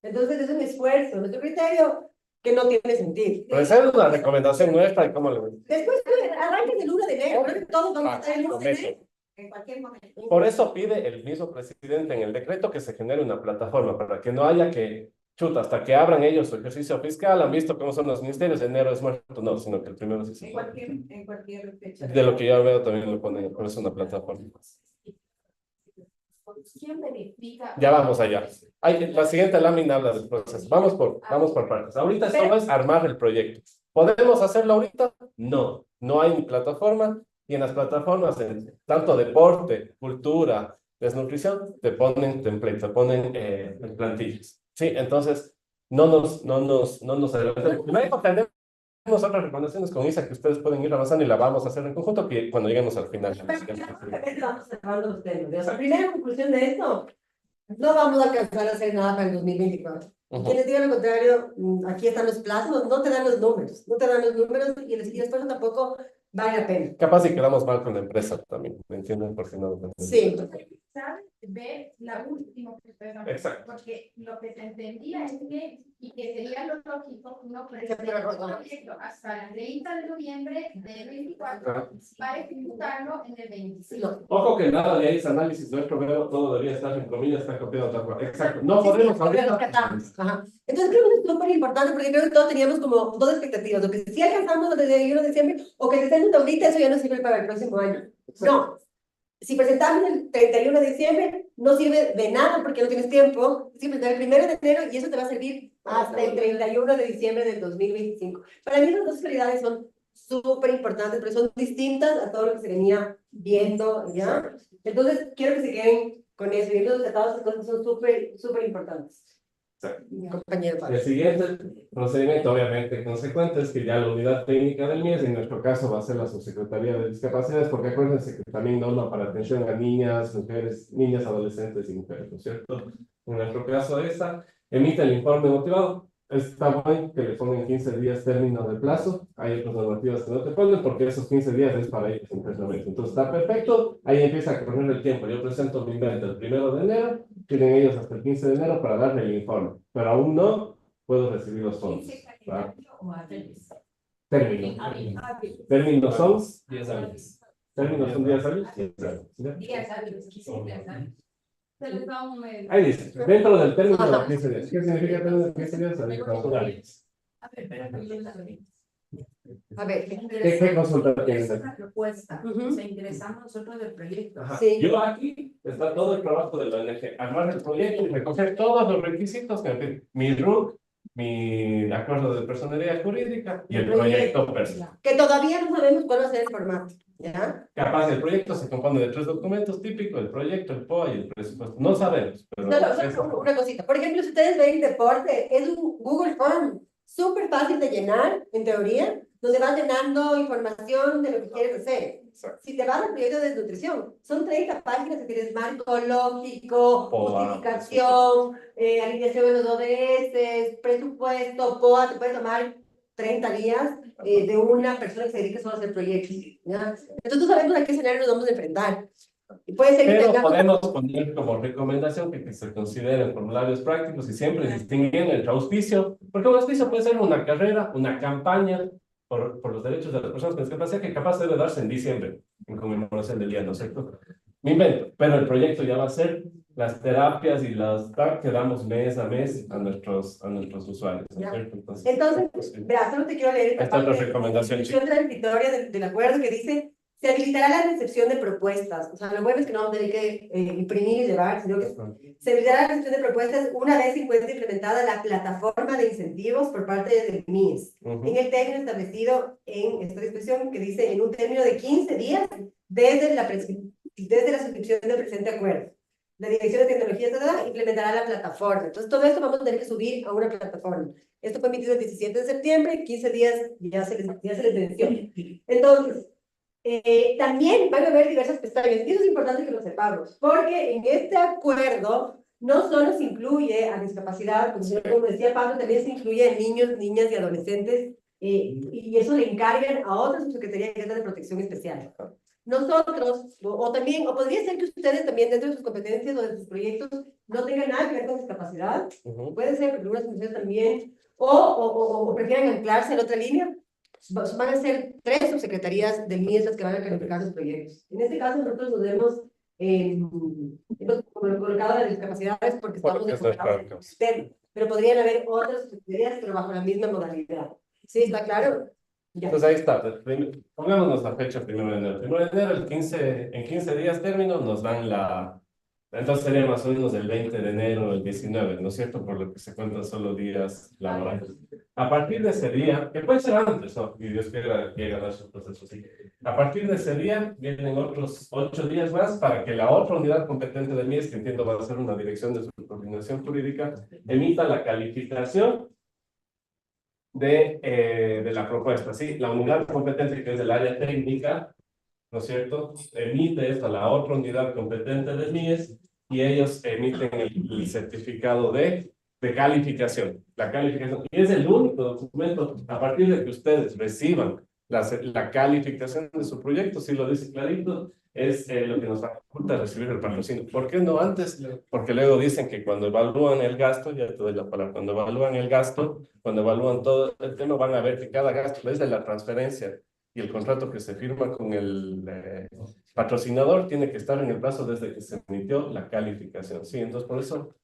Entonces es un esfuerzo, nuestro criterio, que no tiene sentido. Pero esa es una recomendación nuestra de cómo le... Después arranquen el 1 de enero, creo que todos vamos a estar el 1 de promesa. enero. En cualquier momento. Por eso pide el mismo presidente en el decreto que se genere una plataforma para que no haya que, chuta, hasta que abran ellos su ejercicio fiscal, han visto cómo son los ministerios, enero es muerto, no, sino que el primero sí se En cualquier fecha. De lo que yo veo también lo ponen, por eso una plataforma. ¿Quién verifica? Ya vamos allá. La siguiente lámina habla del proceso. Vamos por partes. Ahorita solo es armar el proyecto. ¿Podemos hacerlo ahorita? No, no hay ni plataforma. Y en las plataformas, tanto deporte, cultura, desnutrición, te ponen templates, te ponen plantillas. Sí, entonces no nos adelantemos. Primero tenemos otras recomendaciones con Isa que ustedes pueden ir avanzando y la vamos a hacer en conjunto cuando lleguemos al final. Vamos cerrando los temas. O sea, primera conclusión de esto, no vamos a alcanzar a hacer nada para el 2024. Quienes digan lo contrario, aquí están los plazos, no te dan los números, y el esfuerzo tampoco vale la pena. Capaz si quedamos mal con la empresa también, ¿me entienden? Porque no. Sí. ¿Sabes? Ver la última que ustedes han- Exacto. Porque lo que se entendía es que, y que sería lo lógico, uno presenta el proyecto hasta el 30 de noviembre del 24 para ejecutarlo en el 25. Ojo que nada de ahí es análisis nuestro, pero todo debería estar en comillas, está copiado tal cual. Exacto. No podemos ahorita. Ajá. Entonces creo que es súper importante porque creo que todos teníamos como dos expectativas, o que si alcanzamos desde el 1 de diciembre o que desde ahorita eso ya no sirve para el próximo año. No. Si presentamos el 31 de diciembre, no sirve de nada porque no tienes tiempo. Sirve del 1 de enero y eso te va a servir hasta el 31 de diciembre del 2025. Para mí las dos prioridades son súper importantes, pero son distintas a todo lo que se venía viendo, ¿ya? Entonces, quiero que se queden con eso. Y entonces, todas esas cosas son súper importantes. Compañero. El siguiente procedimiento, obviamente, consecuente es que ya la unidad técnica del MIES, en nuestro caso va a ser la Subsecretaría de Discapacidades, porque acuérdense que también norma para atención a niñas, mujeres, niñas, adolescentes y mujeres, ¿no es cierto? En nuestro caso esa, emite el informe motivado. Está bueno que le pongan 15 días término de plazo. Hay otras normativas que no te ponen porque esos 15 días es para ellos internamente. Entonces está perfecto. Ahí empieza a correr el tiempo. Yo presento mi invento el 1 de enero. Tienen ellos hasta el 15 de enero para darle el informe. Pero aún no puedo recibir los fondos. Término. Término son 10 años. términos son días hábiles. Días hábiles, 15 días hábiles. Se les da un mes. Ahí dice, dentro del término de los 15 días. ¿Qué significa término de 15 días? Hábiles. A ver, ¿Qué consulta tienes? Esa propuesta, o sea, ingresamos nosotros del proyecto. Ajá. Sí. Yo aquí está todo el trabajo de la ONG, armar el proyecto y recoger todos los requisitos que me piden. Mi RUC, mi acuerdo de personalidad jurídica y el proyecto personal. que todavía no sabemos cuál va a ser el formato, ¿ya? Capaz el proyecto se compone de 3 documentos típicos, el proyecto, el POA y el presupuesto. No sabemos, pero No, solo una cosita. Por ejemplo, si ustedes ven deporte, es un Google Form súper fácil de llenar, en teoría, donde vas llenando información de lo que quieres hacer. Si te vas al proyecto de nutrición, son 30 páginas que tienes marco lógico, justificación, alineación de los ODS, presupuesto, POA, te puede tomar 30 días de una persona que se dedique solo a hacer proyectos, ¿ya? Entonces sabemos a qué escenario nos vamos a enfrentar. Y puede ser que Pero tengamos... podemos poner como recomendación que se consideren formularios prácticos y siempre distinguiendo entre auspicio, porque un auspicio puede ser una carrera, una campaña por los derechos de las personas con discapacidad que capaz debe darse en diciembre, en conmemoración del día, ¿no es cierto? Me invento, pero el proyecto ya va a ser las terapias y las que damos mes a mes a nuestros usuarios, ¿no es cierto? Entonces, verás, solo te quiero leer esta otra recomendación, descripción transitoria del acuerdo que dice: se habilitará la recepción de propuestas. O sea, lo bueno es que no vamos a tener que imprimir y llevar, sino que se habilitará la recepción de propuestas una vez se encuentre implementada la plataforma de incentivos por parte del MIES, en el término establecido en esta disposición que dice en un término de 15 días desde la suscripción del presente acuerdo. La Dirección de Tecnología implementará la plataforma. Entonces, todo esto vamos a tener que subir a una plataforma. Esto fue emitido el 17 de septiembre, 15 días ya se les venció. Entonces, también van a haber diversas pestañas, y eso es importante que lo sepamos, porque en este acuerdo no solo se incluye a discapacidad, como decía Pablo, también se incluye a niños, niñas y adolescentes y eso le encargan a otras subsecretarías que es la de protección especial. Nosotros, o también, o podría ser que ustedes también dentro de sus competencias o de sus proyectos no tengan nada que ver con discapacidad, puede ser, porque algunas funciones también, o prefieran anclarse en otra línea. Van a ser 3 subsecretarías del MIES las que van a calificar los proyectos. En este caso nosotros nos hemos colocado las discapacidades porque estamos enfocados en el sistema, pero podrían haber otras subsecretarías pero bajo la misma modalidad. ¿Sí? ¿Está claro? Ya. Entonces ahí está, pongámonos la fecha 1 de enero. 1 de enero, en 15 días término, nos dan entonces sería más o menos el 20 de enero, el 19, ¿no es cierto? Por lo que se cuentan solo días laborales. A partir de ese día, que puede ser antes, ¿no? Y Dios quiera que haga su proceso así. A partir de ese día, vienen otros 8 días más para que la otra unidad competente de MIES, que entiendo va a ser una dirección de subordinación jurídica, emita la calificación de la propuesta, ¿sí? La unidad competente que es del área técnica, ¿no es cierto? Emite esto a la otra unidad competente del MIES y ellos emiten el certificado de calificación. La calificación. Y es el único documento, a partir de que ustedes reciban la calificación de su proyecto, si lo dice clarito, es lo que nos faculta recibir el patrocinio. ¿Por qué no antes? Porque luego dicen que cuando evalúan el gasto, ya te doy la palabra, cuando evalúan el gasto, cuando evalúan todo el tema, van a ver que cada gasto, desde la transferencia y el contrato que se firma con el patrocinador, tiene que estar en el plazo desde que se emitió la calificación. Sí, entonces por eso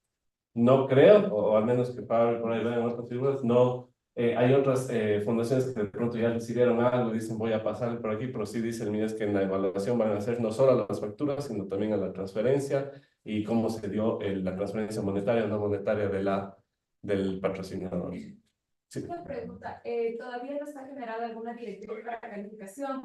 no creo, o al menos que Pablo por ahí vean otras figuras, no. Hay otras fundaciones que de pronto ya decidieron algo, dicen voy a pasar por aquí, pero sí dice el MIES que en la evaluación van a hacer no solo a las facturas, sino también a la transferencia y cómo se dio la transferencia monetaria o no monetaria del patrocinador. Sí. Una pregunta, ¿todavía no está generada alguna directriz para calificación?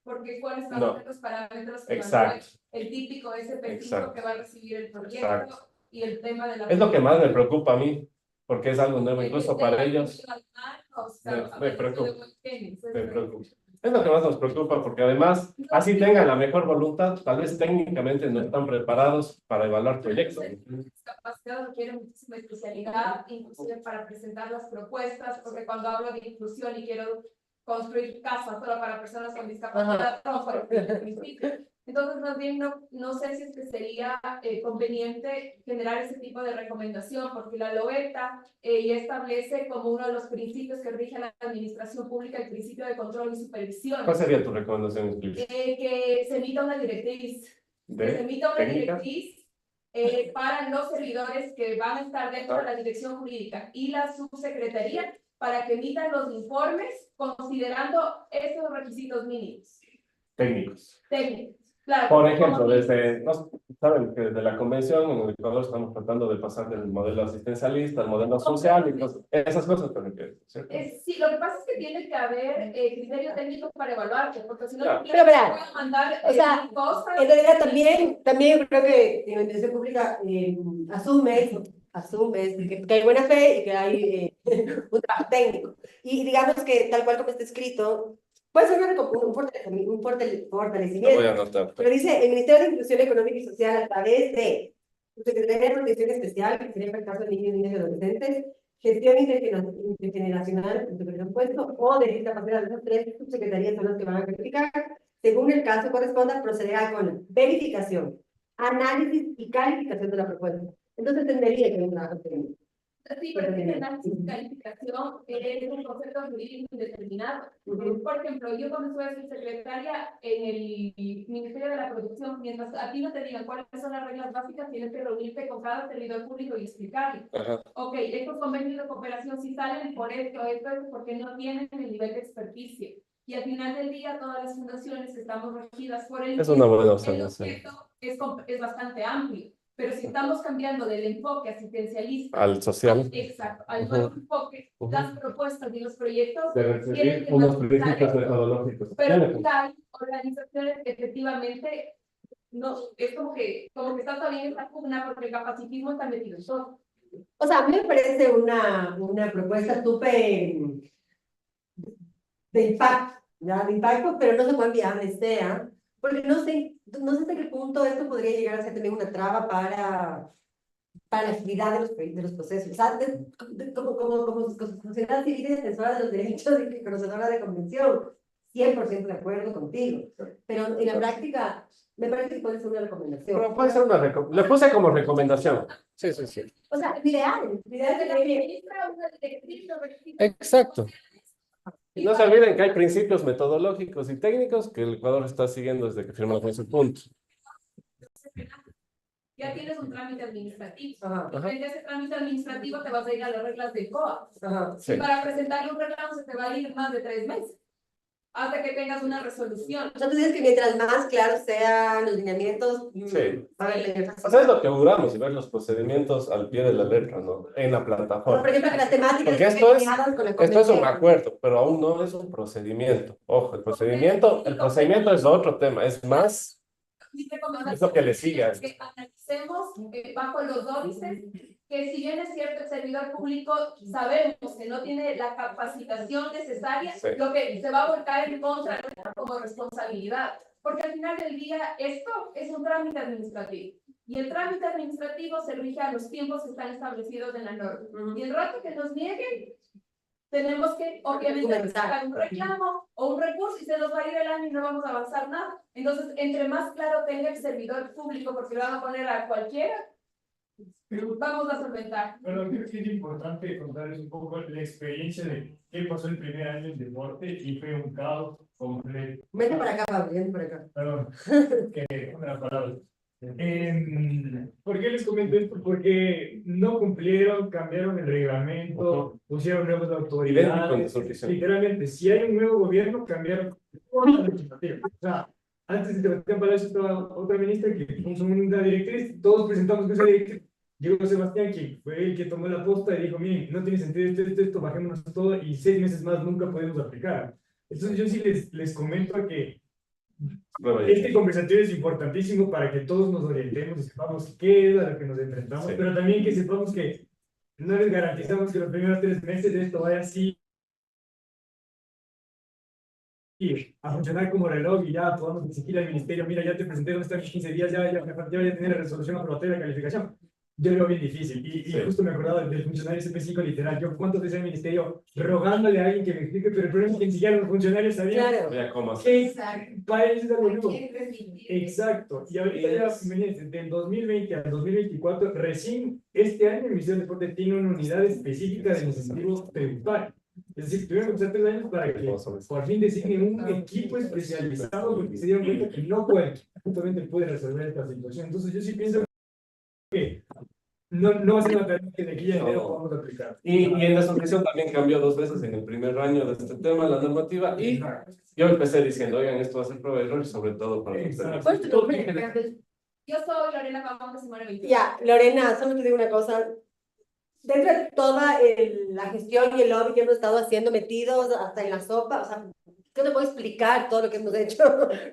Porque ¿cuáles son los parámetros que Exacto. el típico SP5 Exacto. que va a recibir el proyecto? Exacto. Y el tema de la... Es lo que más me preocupa a mí, porque es algo nuevo incluso para ellos. Me preocupa. Me preocupa. Es lo que más nos preocupa, porque además, así tengan la mejor voluntad, tal vez técnicamente no están preparados para evaluar proyectos. Discapacidad requiere muchísima especialidad, inclusive para presentar las propuestas, porque cuando hablo de inclusión y quiero construir casas solo para personas con discapacidad, no para el municipio. Entonces, más bien, no sé si es que sería conveniente generar ese tipo de recomendación, porque la LOETA ya establece como uno de los principios que rige la administración pública el principio de control y supervisión. ¿Cuál sería tu recomendación, Luis? Que se emita una directriz. Para los servidores que van a estar dentro de la dirección jurídica y la subsecretaría para que emitan los informes considerando esos requisitos mínimos. Técnicos. Claro, por ejemplo, saben que desde la convención en el Ecuador estamos tratando de pasar del modelo asistencialista al modelo social y esas cosas también, ¿cierto? Sí, lo que pasa es que tiene que haber criterios técnicos para evaluarte, porque si no, pero verán, voy a mandar cosas. En realidad también yo creo que en la administración pública asumes que hay buena fe y que hay un trabajo técnico. Y digamos que tal cual como está escrito, puede ser un fortalecimiento. Voy a anotar. Pero dice, el Ministerio de Inclusión Económica y Social, a través de su Secretaría de Protección Especial, que sería el caso de niños, niñas y adolescentes, gestión intergeneracional, puesto, o de discapacidad, esas 3 subsecretarías son las que van a calificar. Según el caso corresponda, procederá con la verificación, análisis y calificación de la propuesta. Entonces tendría que haber una técnica. Sí, pero el análisis y calificación es un concepto jurídico indeterminado. Por ejemplo, yo cuando estuve subsecretaria en el Ministerio de la Producción, mientras a ti no te digan cuáles son las reglas básicas, tienes que reunirte con cada servidor público y explicarle. Ok, estos convenios de cooperación sí salen por esto, porque no tienen el nivel de experticia. Y al final del día, todas las fundaciones estamos regidas por el... Es una buena observación. Es bastante amplio. Pero si estamos cambiando del enfoque asistencialista al social, exacto, al nuevo enfoque, las propuestas y los proyectos de recibir unos principios metodológicos. Pero hay organizaciones que efectivamente no, es como que está todavía en esta pugna porque el capacitismo está metido en todo. O sea, a mí me parece una propuesta súper de impacto, pero no sé cuán viable sea, porque no sé hasta qué punto esto podría llegar a ser también una traba para la agilidad de los procesos. O sea, como sociedad civil y defensora de los derechos y conocedora de convención, 100% de acuerdo contigo. Pero en la práctica, me parece que puede ser una recomendación. Pero puede ser le puse como recomendación. Sí, sí, sí. O sea, lo ideal De la sería que... ministra, una directriz lo verifica. Exacto. Y no se olviden que hay principios metodológicos y técnicos que el Ecuador está siguiendo desde que firmó ese punto. Ya tienes un trámite administrativo. Ajá, Y frente a ese trámite administrativo te vas a ir a las reglas del COA. ajá. Sí. Y para presentarle un reclamo se te va a ir más de 3 meses. Hasta que tengas una resolución. O sea, tú dices que mientras más claros sean los lineamientos, Sí. va a haber O sea, es lo que duramos y ver los procedimientos al pie de la letra, ¿no? En la plataforma. por ejemplo, que las temáticas Porque estén esto es alineadas con la un convención. acuerdo, pero aún no es un procedimiento. Ojo, el procedimiento es otro tema, es más, Mi recomendación es lo que le sigue a es esto. que analicemos bajo los óbices que si bien es cierto el servidor público sabemos que no tiene la capacitación necesaria, Sí. lo que se va a volcar en contra como responsabilidad. Porque al final del día esto es un trámite administrativo. Y el trámite administrativo se rige a los tiempos que están establecidos en la norma. Y el rato que nos nieguen, tenemos que, obviamente, presentar un reclamo o un recurso y se nos va a ir el año y no vamos a avanzar nada. Entonces, entre más claro tenga el servidor público, porque lo van a poner a cualquiera, vamos a solventar. Pero creo que es importante contarles un poco la experiencia de qué pasó el primer año en deporte y fue un caos completo. Vete para acá, Pablo, vete para acá. Perdón, que una palabra. ¿Por qué les comento esto? Porque no cumplieron, cambiaron el reglamento, pusieron nuevas autoridades. Literalmente, si hay un nuevo gobierno, cambiaron toda la legislativa. O sea, antes de Sebastián Palacio estaba otra ministra que puso una directriz, todos presentamos esa directriz. Llegó Sebastián, que fue el que tomó la posta y dijo, miren, no tiene sentido esto, bajémonos todo y 6 meses más nunca podemos aplicar. Entonces yo sí les comento que este conversatorio es importantísimo para que todos nos orientemos y sepamos qué es a lo que nos enfrentamos, sí. Pero también que sepamos que no les garantizamos que los primeros 3 meses de esto vaya así a funcionar como reloj y ya podamos exigir al ministerio, mira, ya te presenté dónde están mis 15 días, ya voy a tener la resolución aprobatoria de calificación. Yo lo veo bien difícil y justo me acordaba del funcionario CP5 literal. Yo cuántas veces en el ministerio rogándole a alguien que me explique, pero el problema es que ni siquiera los funcionarios sabían que para ellos es algo nuevo. Exacto. Y ahorita ya, del 2020 al 2024, recién este año el Ministerio de Deporte tiene una unidad específica de incentivos tributarios. Es decir, tuvieron que pasar 3 años para que por fin designen un equipo especializado porque se dieron cuenta que no justamente puede resolver esta situación. Entonces yo sí pienso que no va a ser una tarea que de aquí a enero podamos aplicar. Y en la suscripción también cambió 2 veces en el primer año de este tema, la normativa, y yo empecé diciendo, oigan, esto va a ser prueba de error y sobre todo para ustedes. Yo soy Lorena Pavón, de Simone 21. Ya, Lorena, solo te digo una cosa. Dentro de toda la gestión y el lobby que hemos estado haciendo, metidos hasta en la sopa, o sea, yo te puedo explicar todo lo que hemos hecho,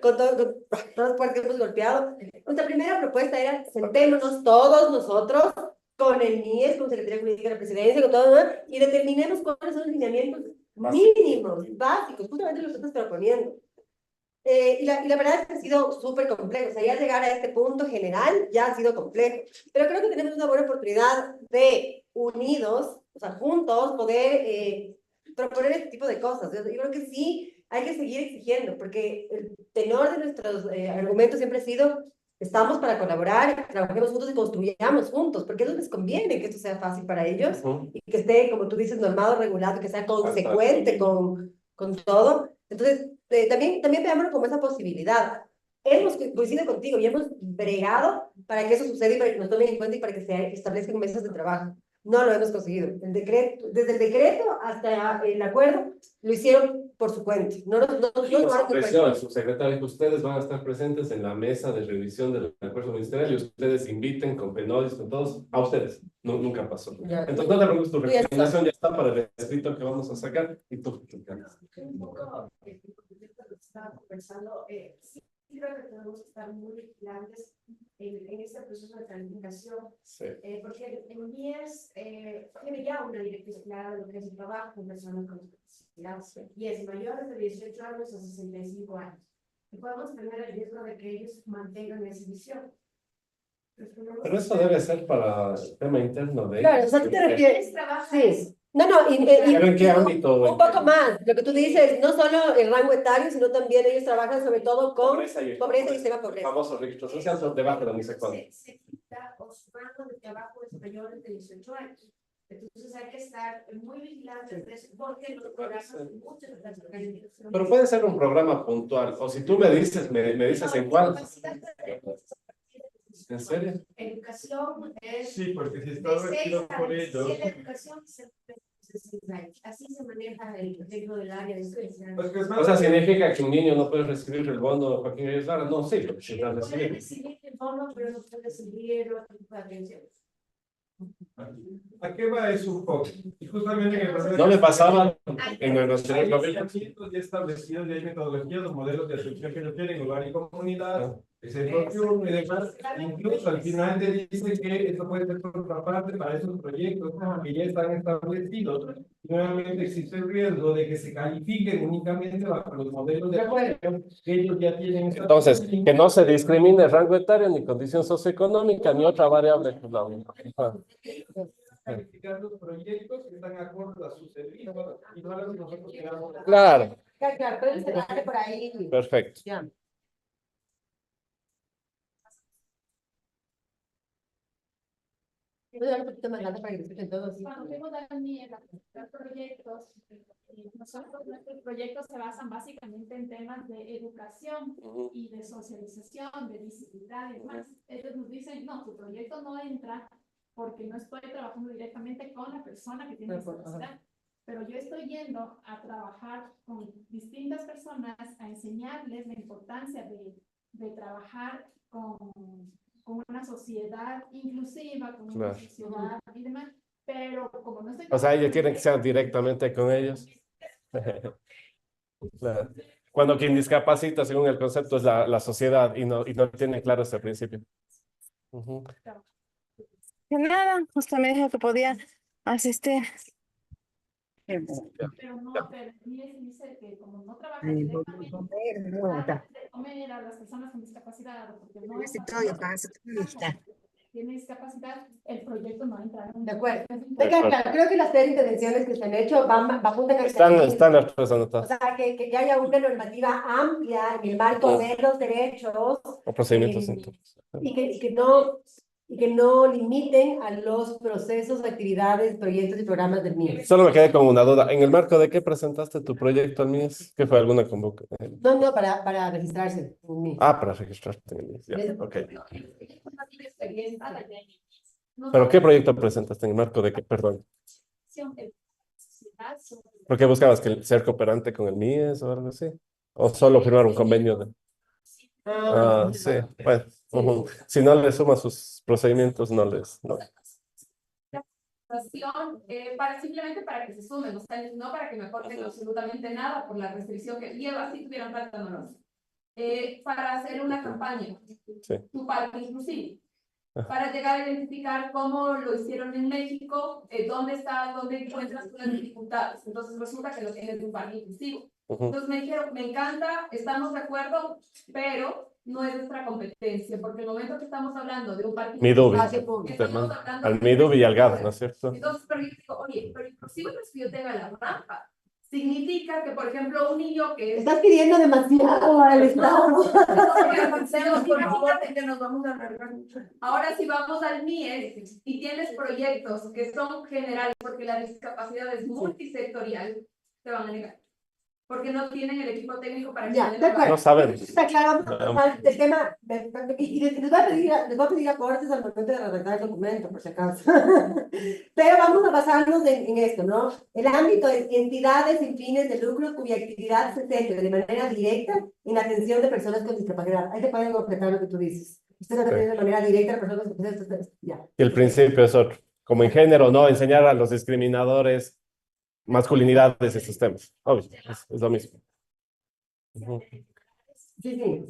con todas las puertas que hemos golpeado. Nuestra primera propuesta era, sentémonos todos nosotros, con el MIES, con Secretaría Jurídica de la Presidencia, con todo, ¿no? Y determinemos cuáles son los lineamientos mínimos, básicos, justamente lo que estás proponiendo. Y la verdad es que ha sido súper complejo, o sea, ya llegar a este punto general ya ha sido complejo, pero creo que tenemos una buena oportunidad de, unidos, o sea, juntos, poder proponer este tipo de cosas. Yo creo que sí hay que seguir exigiendo, porque el tenor de nuestros argumentos siempre ha sido, estamos para colaborar, trabajemos juntos y construyamos juntos, porque eso les conviene que esto sea fácil para ellos, y que esté, como tú dices, normado, regulado, que sea consecuente con todo. Entonces, también veámoslo como esa posibilidad. Hemos coincidido contigo y hemos bregado para que eso suceda y para que nos tomen en cuenta y para que se establezcan mesas de trabajo. No lo hemos conseguido. Desde el decreto hasta el acuerdo lo hicieron por su cuenta. El subsecretario dijo, ustedes van a estar presentes en la mesa de revisión del acuerdo ministerial y ustedes inviten con PNODIS, con todos, a ustedes. Nunca pasó. Ya. Entonces, no te preocupes, tu recomendación ya está para el escrito que vamos a sacar y tú. Un poco, estaba conversando, sí creo que tenemos que estar muy vigilantes en este proceso de calificación, porque en MIES tiene ya una directriz clara de lo que es el trabajo con personas con discapacidad, y es mayores de 18 años a 65 años. Y podemos tener el riesgo de que ellos mantengan esa visión. Pero eso debe ser para el tema interno de Claro, o ellos. sea, ¿tú te refieres? Sí. No, no, ¿Pero en qué ámbito? un poco más. Lo que tú dices, no solo el rango etario, sino también ellos trabajan sobre todo con Pobreza y extrema pobreza. famoso registro social son debajo de ni sé cuándo. Se quita o su rango de trabajo es mayor de 18 años. Entonces hay que estar muy vigilantes de eso porque los programas de muchas de las organizaciones. Pero puede ser un programa puntual. O si tú me dices, me dices en cuál. ¿En serio? Educación es Sí, porque si de está 6 vestido por años. ellos. Si la educación se de 6 años. Así se maneja el proyecto del área de educación. Pues que es O sea, significa que un niño no puede recibir el bono Joaquín Reyes Lara. No, sí, porque si está Puede recibiendo. recibir el bono, pero no puede recibir otro tipo de atención. ¿A qué va eso un poco? Y justamente en el proceso ¿No le pasaba en el Nacional hay Gabriel? lineamientos ya establecidos, ya hay metodologías, los modelos de atención que ellos tienen, hogar y comunidad, ese nocturno y demás. Incluso al final te dice que esto puede ser por otra parte para esos proyectos que ya están establecidos. Nuevamente existe el riesgo de que se califiquen únicamente bajo los modelos de atención que ellos ya tienen. Entonces, que no se discrimine rango etario, ni condición socioeconómica, ni otra variable. Ajá. Calificar los proyectos que están acordes a sus servicios y no a los que nosotros queramos. Claro, Claro, pero se hace por ahí. perfecto. Ya. Voy a dar un poquito más grande para que escuchen todos. Cuando fuimos a los proyectos, nuestros proyectos se basan básicamente en temas de educación y de socialización, de visibilidad y demás. Ellos nos dicen, no, tu proyecto no entra porque no estoy trabajando directamente con la persona que tiene discapacidad, pero yo estoy yendo a trabajar con distintas personas, a enseñarles la importancia de trabajar con una sociedad inclusiva, con una sociedad y demás, pero como no estoy... O sea, ellos quieren que sea directamente con ellos. Claro. Cuando quien discapacita, según el concepto, es la sociedad y no tienen claro ese principio. Ujú. De nada, justo me dijo que podía asistir. Pero no, pero dice que como no trabaja directamente, de comer a las personas con discapacidad, porque no tiene discapacidad, el proyecto no entra. De acuerdo. Venga, claro, creo que las tres intervenciones que se han hecho van apuntan a Están las tres o anotadas. sea, que haya una normativa amplia en el marco de los derechos O procedimientos. y que no limiten a los procesos, actividades, proyectos y programas del MIES. Solo me quedé con una duda. ¿En el marco de qué presentaste tu proyecto al MIES? ¿Qué fue alguna convocatoria? No, para registrarse en MIES. Ah, para registrarte en el MIES. Ya, ok. ¿Pero qué proyecto presentaste en el marco de qué? Perdón. ¿Por qué buscabas ser cooperante con el MIES o algo así? ¿O solo firmar un convenio de...? Ah, sí. Bueno, si no le suma sus procedimientos, no les... No. Simplemente para que se sumen, o sea, no para que me aporten absolutamente nada por la restricción que lleva, si tuvieran tratándonos. Para hacer una campaña, tu parque inclusive, para llegar a identificar cómo lo hicieron en México, dónde encuentras las dificultades. Entonces resulta que lo tienes de un parque inclusivo. Entonces me dijeron, me encanta, estamos de acuerdo, pero no es nuestra competencia, porque el momento que estamos hablando de un parque Midubi. estamos hablando Al Midubi y al GAD, ¿no es cierto? Entonces, pero yo digo, oye, pero inclusive no es que yo tenga la rampa. Significa que, por ejemplo, un niño que... Estás pidiendo demasiado al Estado. Que nos vamos a alargar mucho. Ahora, si vamos al MIES y tienes proyectos que son generales, porque la discapacidad es multisectorial, te van a negar. Porque no tienen el equipo técnico para que... Ya, de acuerdo. No saben. Está claro el tema. Y les voy a pedir aportes al momento de redactar el documento, por si acaso. Pero vamos a basarnos en esto, ¿no? El ámbito de entidades sin fines de lucro cuya actividad se centre de manera directa en la atención de personas con discapacidad. Ahí te pueden completar lo que tú dices. Ustedes atienden de manera directa a personas con discapacidad. Ya. Y el principio es otro. Como en género, no enseñar a los discriminadores masculinidades y estos temas. Obvio, es lo mismo. Sí.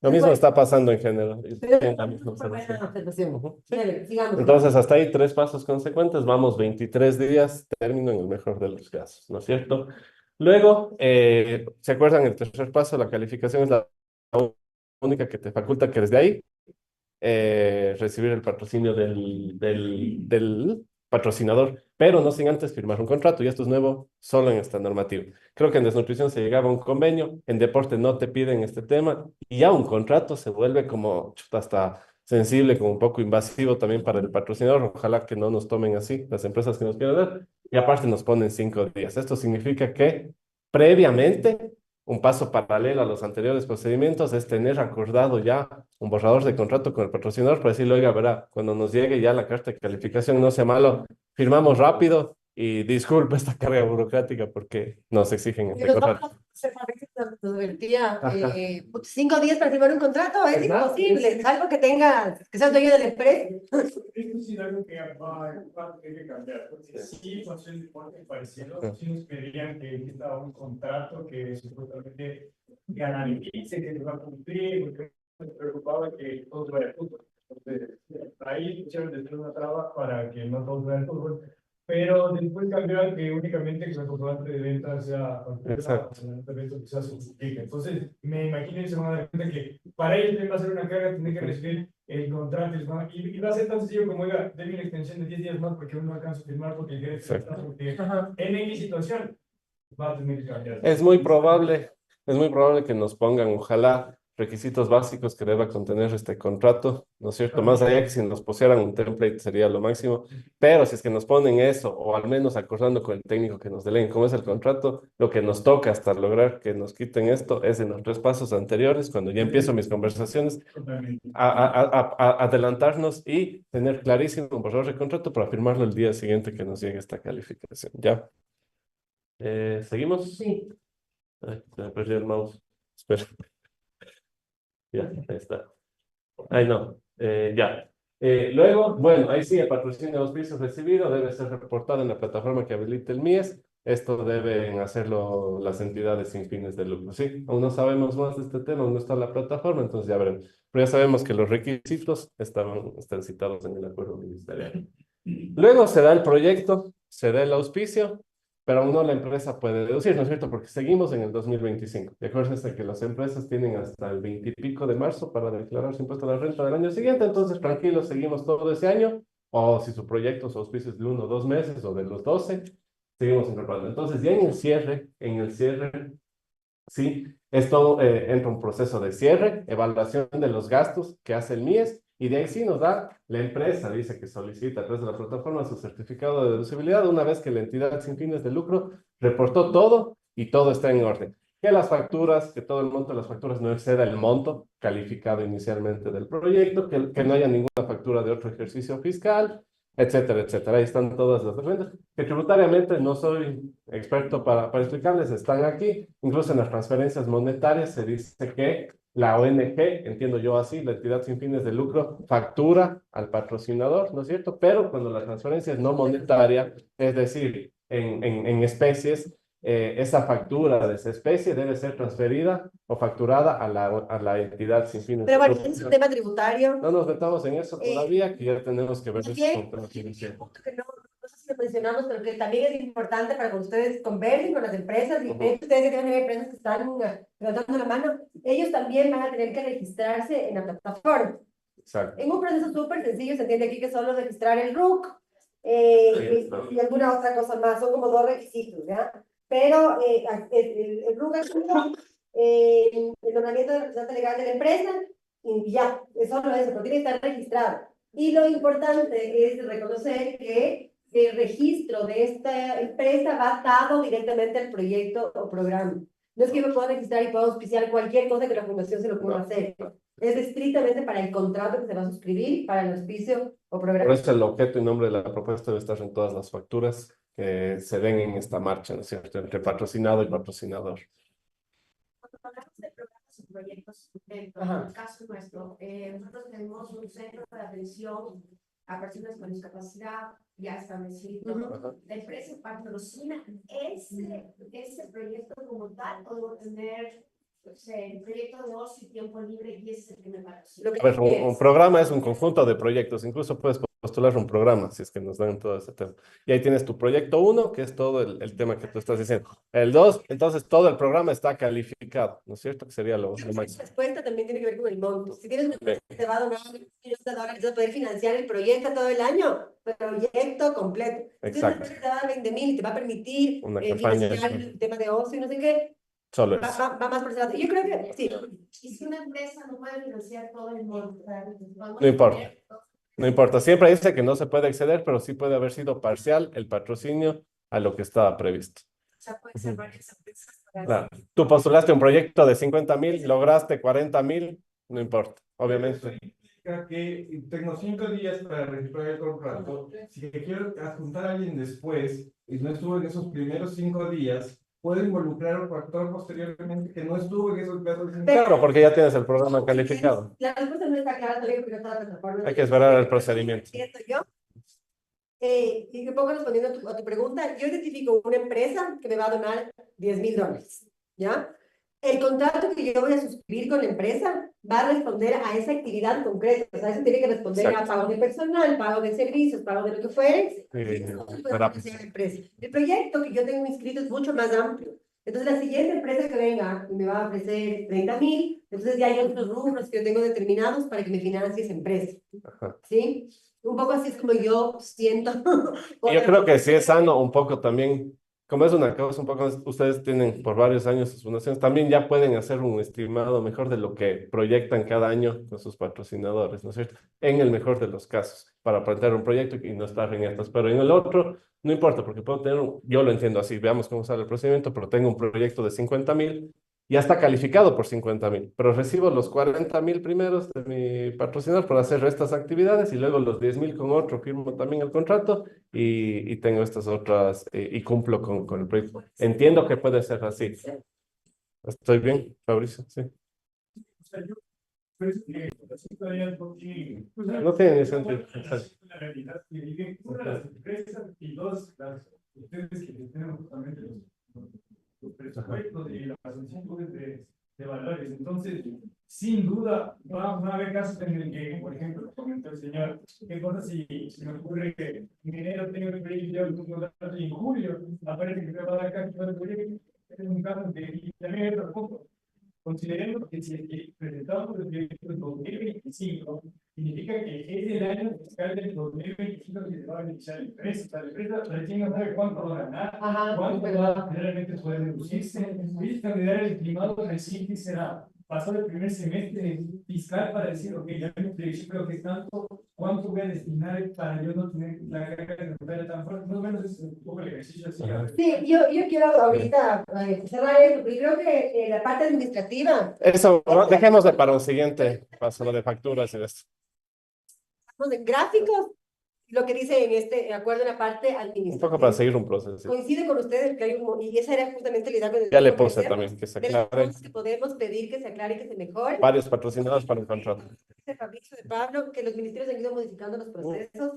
Lo mismo está pasando en género. Entonces, hasta ahí 3 pasos consecuentes. Vamos 23 días, término en el mejor de los casos, ¿no es cierto? Luego, ¿se acuerdan? El tercer paso, la calificación es la única que te faculta que desde ahí recibir el patrocinio del patrocinador, pero no sin antes firmar un contrato, y esto es nuevo solo en esta normativa. Creo que en desnutrición se llegaba a un convenio, en deporte no te piden este tema, y ya un contrato se vuelve como chuta, hasta sensible, como un poco invasivo también para el patrocinador. Ojalá que no nos tomen así las empresas que nos quieran dar, y aparte nos ponen 5 días. Esto significa que previamente, un paso paralelo a los anteriores procedimientos es tener acordado ya un borrador de contrato con el patrocinador para decirle, oiga, verá, cuando nos llegue ya la carta de calificación, no sea malo, firmamos rápido y disculpe esta carga burocrática porque nos exigen este contrato. Nos divertía, 5 días para firmar un contrato es imposible, salvo que tengas, que seas dueño de la empresa. Esto sí es algo que va a tener que cambiar, porque sí pasó el deporte parecido, sí nos pedían que exista un contrato que supuestamente garantice que se va a cumplir, porque me preocupaba que todos vayan al fútbol. Entonces, ahí pusieron de una traba para que no todos vayan al fútbol. Pero después cambiaron que únicamente que el comprobante de venta sea quizás se justifique. Entonces, me imagino que se van a dar cuenta que para ellos va a ser una carga tener que recibir el contrato y va a ser tan sencillo como, oiga, denme una extensión de 10 días más porque uno no alcanza a firmar porque el gerente está, porque en X situación va a tener que cambiar. Es muy probable que nos pongan, ojalá, requisitos básicos que deba contener este contrato, ¿no es cierto? Más allá que si nos pusieran un template sería lo máximo, pero si es que nos ponen eso, o al menos acordando con el técnico que nos deleguen cómo es el contrato, lo que nos toca hasta lograr que nos quiten esto es en los 3 pasos anteriores, cuando ya empiezo mis conversaciones, adelantarnos y tener clarísimo un borrador de contrato para firmarlo el día siguiente que nos llegue esta calificación, ¿ya? ¿Seguimos? Sí. Ay, se me perdió el mouse. Espera. Ya, ahí está. Ay, no. Ya. Luego, bueno, ahí sí, el patrocinio de auspicios recibido debe ser reportado en la plataforma que habilite el MIES. Esto deben hacerlo las entidades sin fines de lucro. Sí, aún no sabemos más de este tema, aún no está la plataforma, entonces ya veremos. Pero ya sabemos que los requisitos están citados en el acuerdo ministerial. Luego se da el proyecto, se da el auspicio, pero aún no la empresa puede deducir, ¿no es cierto? Porque seguimos en el 2025. De acuerdo hasta que las empresas tienen hasta el 20 y pico de marzo para declarar su impuesto a la renta del año siguiente, entonces tranquilos, seguimos todo ese año, o si su proyecto o auspicio es de 1 o 2 meses, o de los 12, seguimos incorporando. Entonces ya en el cierre, sí, esto entra un proceso de cierre, evaluación de los gastos que hace el MIES, y de ahí sí nos da la empresa, dice que solicita a través de la plataforma su certificado de deducibilidad una vez que la entidad sin fines de lucro reportó todo y todo está en orden. Que las facturas, que todo el monto de las facturas no exceda el monto calificado inicialmente del proyecto, que no haya ninguna factura de otro ejercicio fiscal, etcétera, etcétera. Ahí están todas las herramientas que tributariamente no soy experto para explicarles, están aquí. Incluso en las transferencias monetarias se dice que la ONG, entiendo yo así, la entidad sin fines de lucro, factura al patrocinador, ¿no es cierto? Pero cuando la transferencia es no monetaria, es decir, en especies, esa factura de esa especie debe ser transferida o facturada a la entidad sin fines de lucro. Pero bueno, es un tema tributario. No nos metamos en eso todavía, que ya tenemos que ver eso con no sé si lo mencionamos, pero que también es importante para que ustedes conversen con las empresas, y ustedes que tienen empresas que están levantando la mano, ellos también van a tener que registrarse en la plataforma. Exacto. En un proceso súper sencillo, se entiende aquí que solo registrar el RUC y alguna otra cosa más, son como 2 requisitos, ¿ya? Pero el RUC es el nombramiento del representante legal de la empresa, y ya, es solo eso, pero tiene que estar registrado. Y lo importante es reconocer que el registro de esta empresa va atado directamente al proyecto o programa. No es que me pueda registrar y pueda auspiciar cualquier cosa que la fundación se lo pueda hacer. Es estrictamente para el contrato que se va a suscribir, para el auspicio o programa. Por eso el objeto y nombre de la propuesta debe estar en todas las facturas que se den en esta marcha, ¿no es cierto?, entre patrocinado y patrocinador. Cuando hablamos de programas y proyectos, en el caso nuestro, nosotros tenemos un centro de atención a personas con discapacidad ya establecido. La empresa patrocina ese proyecto como tal, o debo tener el proyecto de ocio y tiempo libre, y ese es el que me patrocina. A ver, un programa es un conjunto de proyectos, incluso puedes postular un programa, si es que nos dan todo ese tema. Y ahí tienes tu proyecto 1, que es todo el tema que tú estás diciendo. El 2, entonces todo el programa está calificado, ¿no es cierto? Que sería lo máximo. La respuesta también tiene que ver con el monto. Si tienes una empresa que te va a donar $1.000.000, vas a poder financiar el proyecto todo el año, proyecto completo. Si tienes una empresa que te va a dar 20.000 y te va a permitir Una campaña, financiar el tema de ocio y no sé qué, solo va, eso. va más por ese lado. Yo creo que sí. Y si una empresa no puede financiar todo el monto, No importa. No importa, siempre dice que no se puede exceder, pero sí puede haber sido parcial el patrocinio a lo que estaba previsto. O sea, puede ser varias empresas. Claro. Tú postulaste un proyecto de 50.000, lograste 40.000, no importa, obviamente. Significa que tengo 5 días para registrar el contrato. Si quiero adjuntar a alguien después y no estuvo en esos primeros 5 días, puedo involucrar a un factor posteriormente que no estuvo en esos casos. Claro, porque ya tienes el programa calificado. La respuesta no está clara todavía porque no está la plataforma. Hay que esperar el procedimiento. ¿Cierto yo? Y un poco respondiendo a tu pregunta, yo identifico una empresa que me va a donar $10.000, ¿ya? El contrato que yo voy a suscribir con la empresa va a responder a esa actividad concreta. O sea, eso tiene que responder a pago de personal, pago de servicios, pago de lo que fuere. El proyecto que yo tengo inscrito es mucho más amplio. Entonces, la siguiente empresa que venga y me va a ofrecer 30.000, entonces ya hay otros rubros que yo tengo determinados para que me financie esa empresa. ¿Sí? Un poco así es como yo siento. Y yo creo que sí es sano un poco también, como es una cosa un poco, ustedes tienen por varios años sus fundaciones, también ya pueden hacer un estimado mejor de lo que proyectan cada año con sus patrocinadores, ¿no es cierto? En el mejor de los casos, para plantear un proyecto y no estar en estas, pero en el otro, no importa, porque puedo tener, yo lo entiendo así, veamos cómo sale el procedimiento, pero tengo un proyecto de 50.000, ya está calificado por 50.000, pero recibo los 40.000 primeros de mi patrocinador por hacer estas actividades y luego los 10.000 con otro, firmo también el contrato y tengo estas otras y cumplo con el proyecto. Entiendo que puede ser así. ¿Estoy bien, Fabricio? Sí. No tiene ni sentido. La realidad que viven una de las empresas y dos, ustedes que gestionan justamente los presupuestos y las solicitudes de valores. Entonces, sin duda, va a haber casos en el que, por ejemplo, comentó el señor, ¿qué pasa si me ocurre que en enero tengo que pedir yo un contrato y en julio aparece que me va a dar casi todo el proyecto? Este es un caso que también hay otro punto. Consideremos que si presentamos el proyecto en 2025, significa que es el año fiscal del 2025 que se va a beneficiar la empresa. La empresa recién no sabe cuánto va a ganar, cuánto realmente puede reducirse. Ellos van a dar el estimado recién que será pasar el primer semestre fiscal para decir, ok, ya me yo creo que es tanto, cuánto voy a destinar para yo no tener la carga de montaña tan fuerte. Más o menos es un poco el ejercicio así. Sí, yo quiero ahorita cerrar esto, porque creo que la parte administrativa. Eso, dejémosle para un siguiente paso, lo de facturas y esto. En gráficos, lo que dice en este acuerdo en la parte administrativa. Un poco para seguir un proceso. Coincide con ustedes que hay y esa era justamente la idea que ya le puse también, que se aclare. que podemos pedir que se aclare y que se mejore. Varios patrocinadores para el contrato. Fabricio de Pablo, que los ministerios han ido modificando los procesos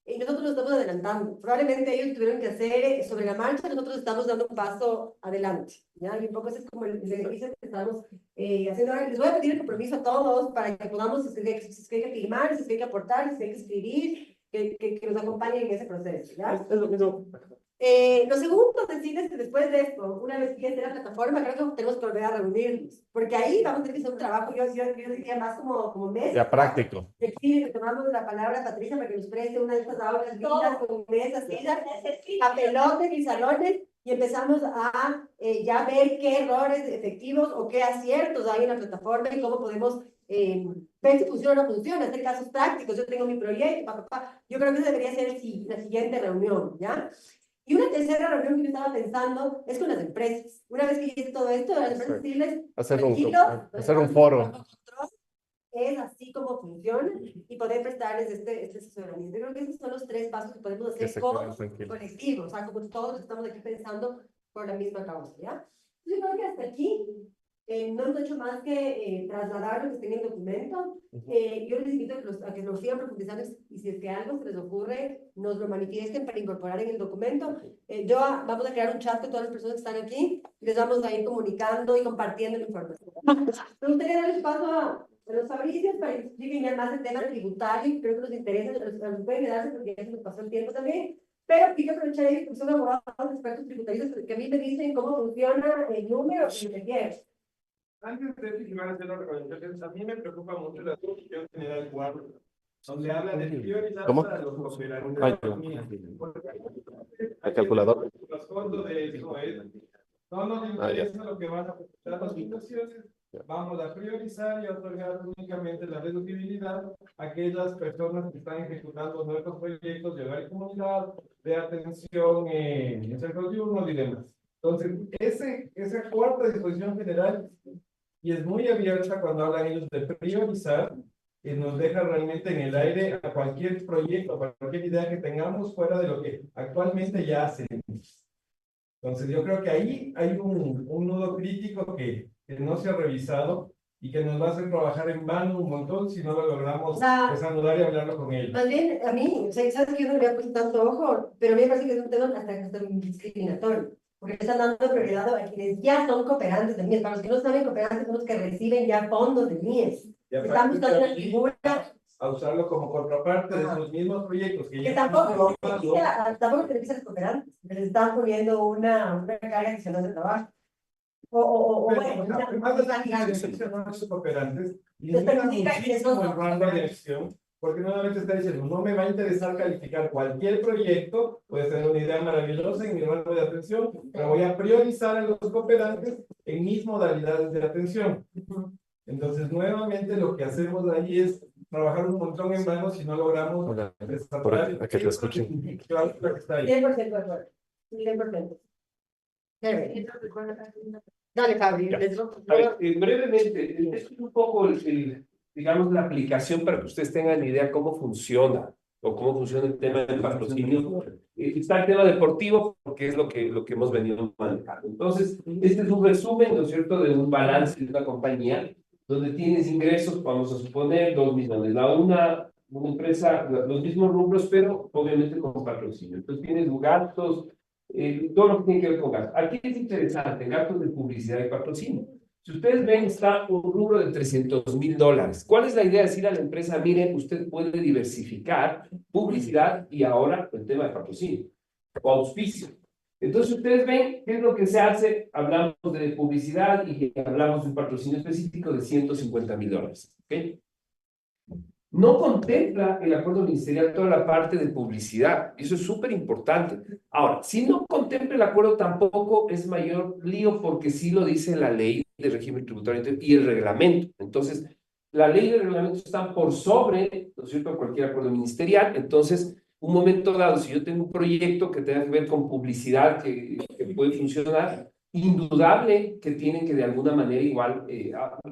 y nosotros nos estamos adelantando. Probablemente ellos tuvieron que hacer sobre la marcha, nosotros estamos dando un paso adelante, ¿ya? Y un poco ese es como el ejercicio que estamos haciendo ahora. Les voy a pedir el compromiso a todos para que podamos, si es que hay que firmar, si es que hay que aportar, si es que hay que escribir, que nos acompañen en ese proceso, ¿ya? Es lo mismo. Lo segundo, decirles que después de esto, una vez que ya esté la plataforma, creo que tenemos que volver a reunirnos, porque ahí vamos a tener que hacer un trabajo, yo diría más como mes. Ya práctico. Sí, que tomamos la palabra Patricia para que nos preste una de estas aulas lindas con mesas, sillas, papelotes y salones, y empezamos a ya ver qué errores efectivos o qué aciertos hay en la plataforma y cómo podemos ver si funciona o no funciona, hacer casos prácticos. Yo tengo mi proyecto, yo creo que esa debería ser la siguiente reunión, ¿ya? Y una tercera reunión que yo estaba pensando es con las empresas. Una vez que hice todo esto, las empresas decirles, hacer un foro. Es así como funciona y poder prestarles este asesoramiento. Yo creo que esos son los 3 pasos que podemos hacer como colectivo, o sea, como todos estamos aquí pensando por la misma causa, ¿ya? Yo creo que hasta aquí no hemos hecho más que trasladar lo que está en el documento. Yo les invito a que lo sigan profundizando y si es que algo se les ocurre, nos lo manifiesten para incorporar en el documento. Vamos a crear un chat con todas las personas que están aquí y les vamos a ir comunicando y compartiendo la información. Me gustaría dar el paso Los Fabricios para que expliquen ya más el tema tributario, creo que los intereses los pueden quedarse porque ya se nos pasó el tiempo también. Pero quiero aprovechar ahí porque son abogados, expertos tributarios que a mí me dicen cómo funciona el número que se quiere. Antes de firmar hacer las recomendaciones, a mí me preocupa mucho la Constitución General 4, donde habla de priorizar para los cooperantes. El calculador. Los fondos de eso es. No nos interesa lo que van a afectar las inversiones. Vamos a priorizar y otorgar únicamente la deducibilidad a aquellas personas que están ejecutando nuestros proyectos de hogar y comunidad, de atención en centros diurnos y demás. Entonces, esa cuarta disposición general, y es muy abierta cuando hablan ellos de priorizar, y nos deja realmente en el aire a cualquier proyecto, a cualquier idea que tengamos fuera de lo que actualmente ya hacemos. Entonces, yo creo que ahí hay un nudo crítico que no se ha revisado y que nos va a hacer trabajar en vano un montón si no lo logramos desanudar y hablarlo con él. Más bien, a mí, o sea, sabes que yo no le había puesto tanto ojo, pero a mí me parece que es un tema hasta discriminatorio, porque están dando prioridad a quienes ya son cooperantes del MIES. Para los que no saben, cooperantes son los que reciben ya fondos del MIES. Están buscando una figura a usarlo como contraparte de esos mismos proyectos que tampoco tiene que ser cooperantes, les están poniendo una carga adicional de trabajo. Bueno, más de cooperantes, limita muchísimo el rango de acción, porque nuevamente está diciendo, no me va a interesar calificar cualquier proyecto, puede ser una idea maravillosa en mi rango de atención, pero voy a priorizar a los cooperantes en mis modalidades de atención. Entonces, nuevamente lo que hacemos ahí es trabajar un montón en vano si no logramos destapar a que te escuchen. Claro, que está ahí. 100% de acuerdo. 100%. Dale, Fabri. Brevemente, es un poco, digamos, la aplicación para que ustedes tengan idea cómo funciona o cómo funciona el tema del patrocinio. Está el tema deportivo, porque es lo que hemos venido manejando. Entonces, este es un resumen, ¿no es cierto?, de un balance de una compañía, donde tienes ingresos, vamos a suponer, 2 millones. Una empresa, los mismos rubros, pero obviamente con patrocinio. Entonces, tienes gastos, todo lo que tiene que ver con gastos. Aquí es interesante, gastos de publicidad y patrocinio. Si ustedes ven, está un rubro de $300,000. ¿Cuál es la idea? Decir a la empresa, mire, usted puede diversificar publicidad y ahora el tema de patrocinio o auspicio. Entonces, ustedes ven qué es lo que se hace. Hablamos de publicidad y hablamos de un patrocinio específico de $150,000. ¿Okay? No contempla el acuerdo ministerial toda la parte de publicidad. Eso es súper importante. Ahora, si no contempla el acuerdo, tampoco es mayor lío, porque sí lo dice la ley de régimen tributario y el reglamento. Entonces, la ley y el reglamento están por sobre, ¿no es cierto?, cualquier acuerdo ministerial. Entonces, un momento dado, si yo tengo un proyecto que tenga que ver con publicidad que puede funcionar, indudable que tienen que de alguna manera igual,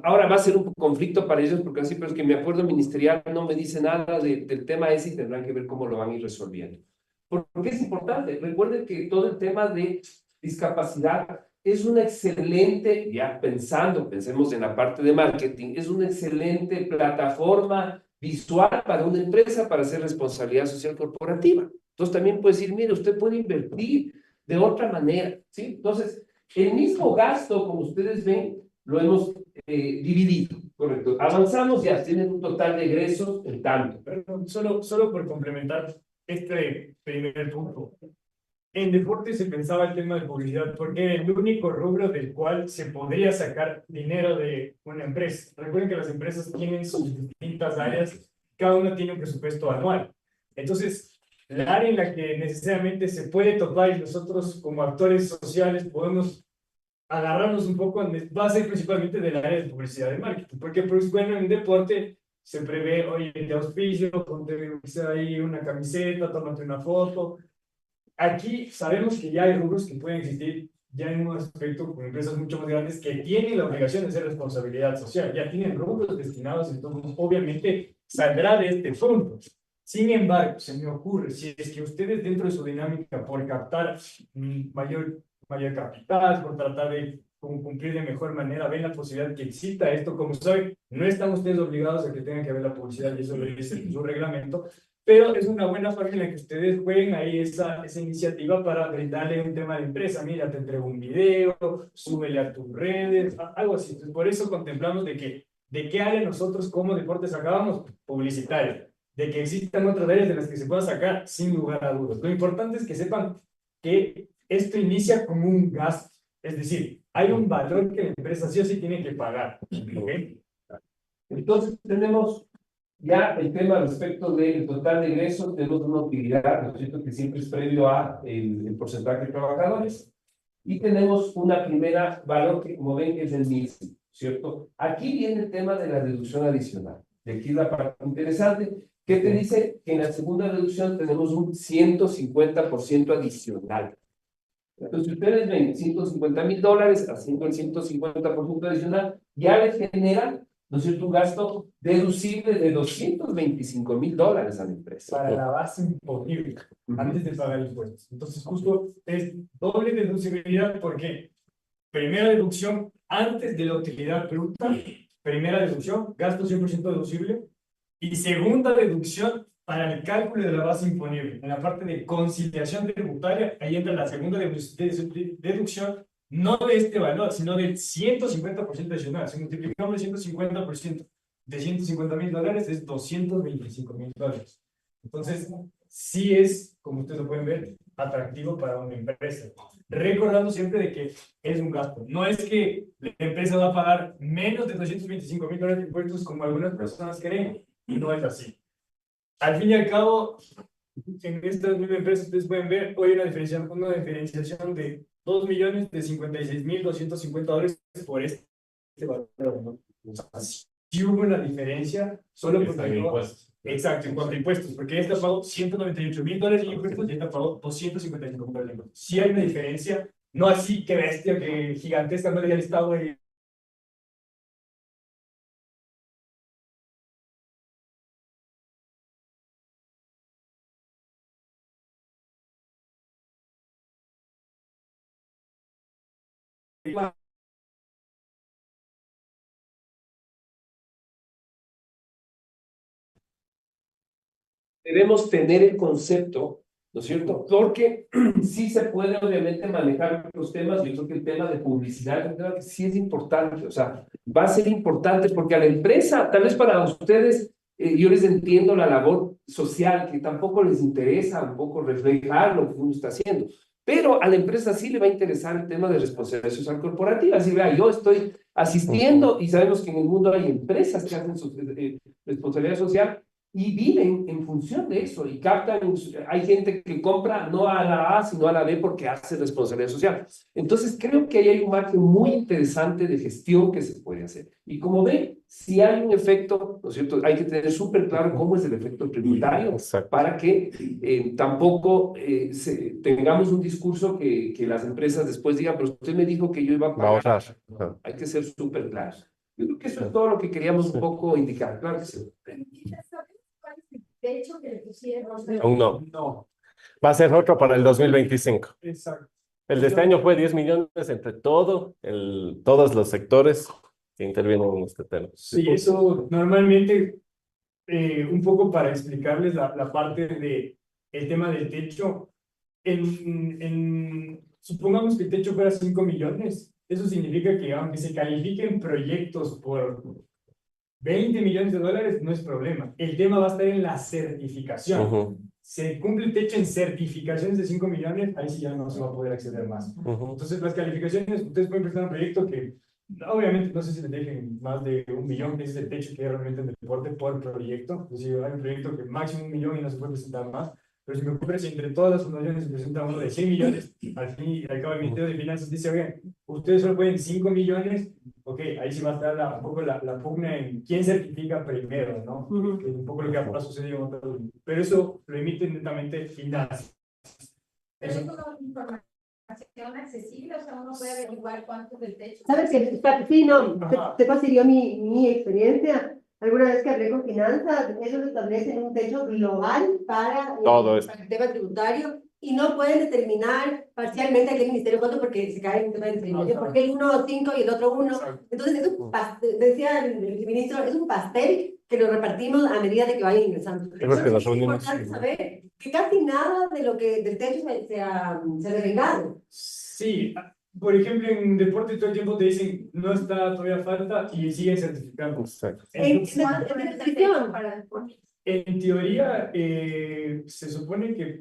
ahora va a ser un conflicto para ellos porque así, pero es que mi acuerdo ministerial no me dice nada del tema ese y tendrán que ver cómo lo van a ir resolviendo. ¿Por qué es importante? Recuerden que todo el tema de discapacidad es una excelente, ya pensemos en la parte de marketing, es una excelente plataforma visual para una empresa para hacer responsabilidad social corporativa. Entonces también puede decir, mire, usted puede invertir de otra manera, ¿sí? Entonces, el mismo gasto, como ustedes ven, lo hemos dividido, correcto. Avanzamos, ya tienen un total de egresos en tanto. Perdón, solo por complementar este primer punto. En deporte se pensaba el tema de publicidad porque era el único rubro del cual se podría sacar dinero de una empresa. Recuerden que las empresas tienen sus distintas áreas, cada una tiene un presupuesto anual. Entonces, la área en la que necesariamente se puede topar y nosotros como actores sociales podemos agarrarnos un poco, va a ser principalmente del área de publicidad y marketing, porque pues, bueno, en deporte se prevé, oye, de auspicio, ponte ahí una camiseta, tómate una foto. Aquí sabemos que ya hay rubros que pueden existir ya en un aspecto con empresas mucho más grandes que tienen la obligación de hacer responsabilidad social, ya tienen rubros destinados, entonces obviamente saldrá de este punto. Sin embargo, se me ocurre, si es que ustedes dentro de su dinámica por captar mayor capital, por tratar de cumplir de mejor manera, ven la posibilidad que exista esto, como saben, no están ustedes obligados a que tengan que ver la publicidad y eso lo dice en su reglamento, pero es una buena forma en la que ustedes jueguen ahí esa iniciativa para brindarle un tema de empresa. Mira, te entrego un video, súbele a tus redes, algo así. Entonces, por eso contemplamos de que ¿De qué área nosotros como deporte sacábamos? Publicitario. De que existan otras áreas de las que se pueda sacar, sin lugar a dudas. Lo importante es que sepan que esto inicia como un gasto. Es decir, hay un valor que la empresa sí o sí tiene que pagar. ¿Okay? Entonces tenemos ya el tema respecto del total de ingresos, tenemos una utilidad, ¿no es cierto?, que siempre es previo a el porcentaje de trabajadores, y tenemos una primera valor que, como ven, es el mismo, ¿cierto? Aquí viene el tema de la deducción adicional, y aquí es la parte interesante, que te dice que en la segunda deducción tenemos un 150% adicional. Entonces, si ustedes ven $150,000 haciendo el 150% adicional, ya les generan, ¿no es cierto?, un gasto deducible de $225,000 a la empresa. Para la base imponible, antes de pagar impuestos. Entonces, justo es doble deducibilidad porque primera deducción antes de la utilidad bruta, primera deducción, gasto 100% deducible, y segunda deducción para el cálculo de la base imponible. En la parte de conciliación tributaria, ahí entra la segunda deducción, no de este valor, sino del 150% adicional. Si multiplicamos el 150% de $150,000 es $225,000. Entonces, sí es, como ustedes lo pueden ver, atractivo para una empresa. Recordando siempre de que es un gasto. No es que la empresa va a pagar menos de $225,000 de impuestos como algunas personas creen, y no es así. Al fin y al cabo, en estas mismas empresas ustedes pueden ver, hoy una diferenciación de $2,056,250 por este valor, ¿no? O sea, sí hubo una diferencia solo porque en impuestos. Exacto, en cuanto a impuestos, porque esta pagó $198,000 en impuestos y esta pagó $255,000. Sí hay una diferencia, no así que bestia, que gigantesca, no le había estado ahí. Debemos tener el concepto, ¿no es cierto? Porque sí se puede obviamente manejar los temas, yo creo que el tema de publicidad, creo que sí es importante, o sea, va a ser importante porque a la empresa, tal vez para ustedes, yo les entiendo la labor social, que tampoco les interesa un poco reflejar lo que uno está haciendo, pero a la empresa sí le va a interesar el tema de responsabilidad social corporativa, así vea, yo estoy asistiendo y sabemos que en el mundo hay empresas que hacen su responsabilidad social, y viven en función de eso y captan, hay gente que compra no a la A sino a la B porque hace responsabilidad social. Entonces creo que ahí hay un margen muy interesante de gestión que se puede hacer. Y como ven, si hay un efecto, ¿no es cierto? Hay que tener súper claro cómo es el efecto tributario para que tampoco tengamos un discurso que las empresas después digan, pero usted me dijo que yo iba a pagar. No, hay que ser súper claros. Yo creo que eso es todo lo que queríamos un poco indicar. Claro que sí. De hecho, que le pusieron. Aún no. No. Va a ser otro para el 2025. Exacto. El de este año fue 10 millones entre todos los sectores que intervienen en este tema. Sí, eso normalmente, un poco para explicarles la parte de el tema del techo. Supongamos que el techo fuera 5 millones. Eso significa que aunque se califiquen proyectos por $20 millones, no es problema. El tema va a estar en la certificación. Se cumple el techo en certificaciones de 5 millones, ahí sí ya no se va a poder acceder más. Entonces, las calificaciones, ustedes pueden presentar un proyecto que, obviamente, no sé si les dejen más de 1 millón, que es el techo que hay realmente en el deporte por proyecto. Es decir, hay un proyecto que máximo 1 millón y no se puede presentar más. Pero si me ocurre, si entre todas las fundaciones se presenta uno de 100 millones, al fin y al cabo el Ministerio de Finanzas dice, oye, ustedes solo pueden 5 millones, ok, ahí sí va a estar un poco la pugna en quién certifica primero, ¿no? Que es un poco lo que ha sucedido en otros. Pero eso lo emite netamente Finanzas. Pero es una información accesible, o sea, uno puede averiguar cuánto del techo. ¿Sabes qué? Sí, no, te consiguió mi experiencia. Alguna vez que hablé con finanzas, ellos establecen un techo global para el tema tributario y no pueden determinar parcialmente aquí el Ministerio cuánto porque se cae en el tema de discriminación, porque el uno 5 y el otro 1. Entonces, es un decía el ministro, es un pastel que lo repartimos a medida de que vayan ingresando. Es importante saber que casi nada de lo que del techo se ha devengado. Sí, por ejemplo, en deporte todo el tiempo te dicen, no está, todavía falta, y siguen certificando. Exacto. Entonces, En en teoría, se supone que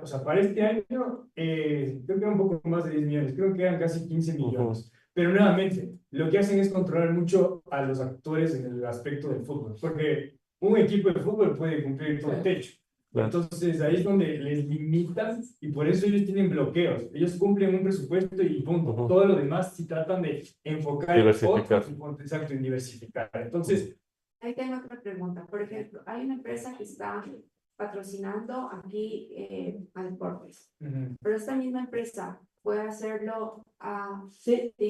o sea, para este año, creo que eran un poco más de 10 millones, creo que eran casi 15 millones. Pero nuevamente, lo que hacen es controlar mucho a los actores en el aspecto del fútbol, porque un equipo de fútbol puede cumplir todo el techo. Entonces ahí es donde les limitan y por eso ellos tienen bloqueos. Ellos cumplen un presupuesto y punto. Todo lo demás sí tratan de enfocar en otros, exacto, en diversificar. Entonces, ahí tengo otra pregunta. Por ejemplo, hay una empresa que está patrocinando aquí a deportes, pero esta misma empresa puede hacerlo a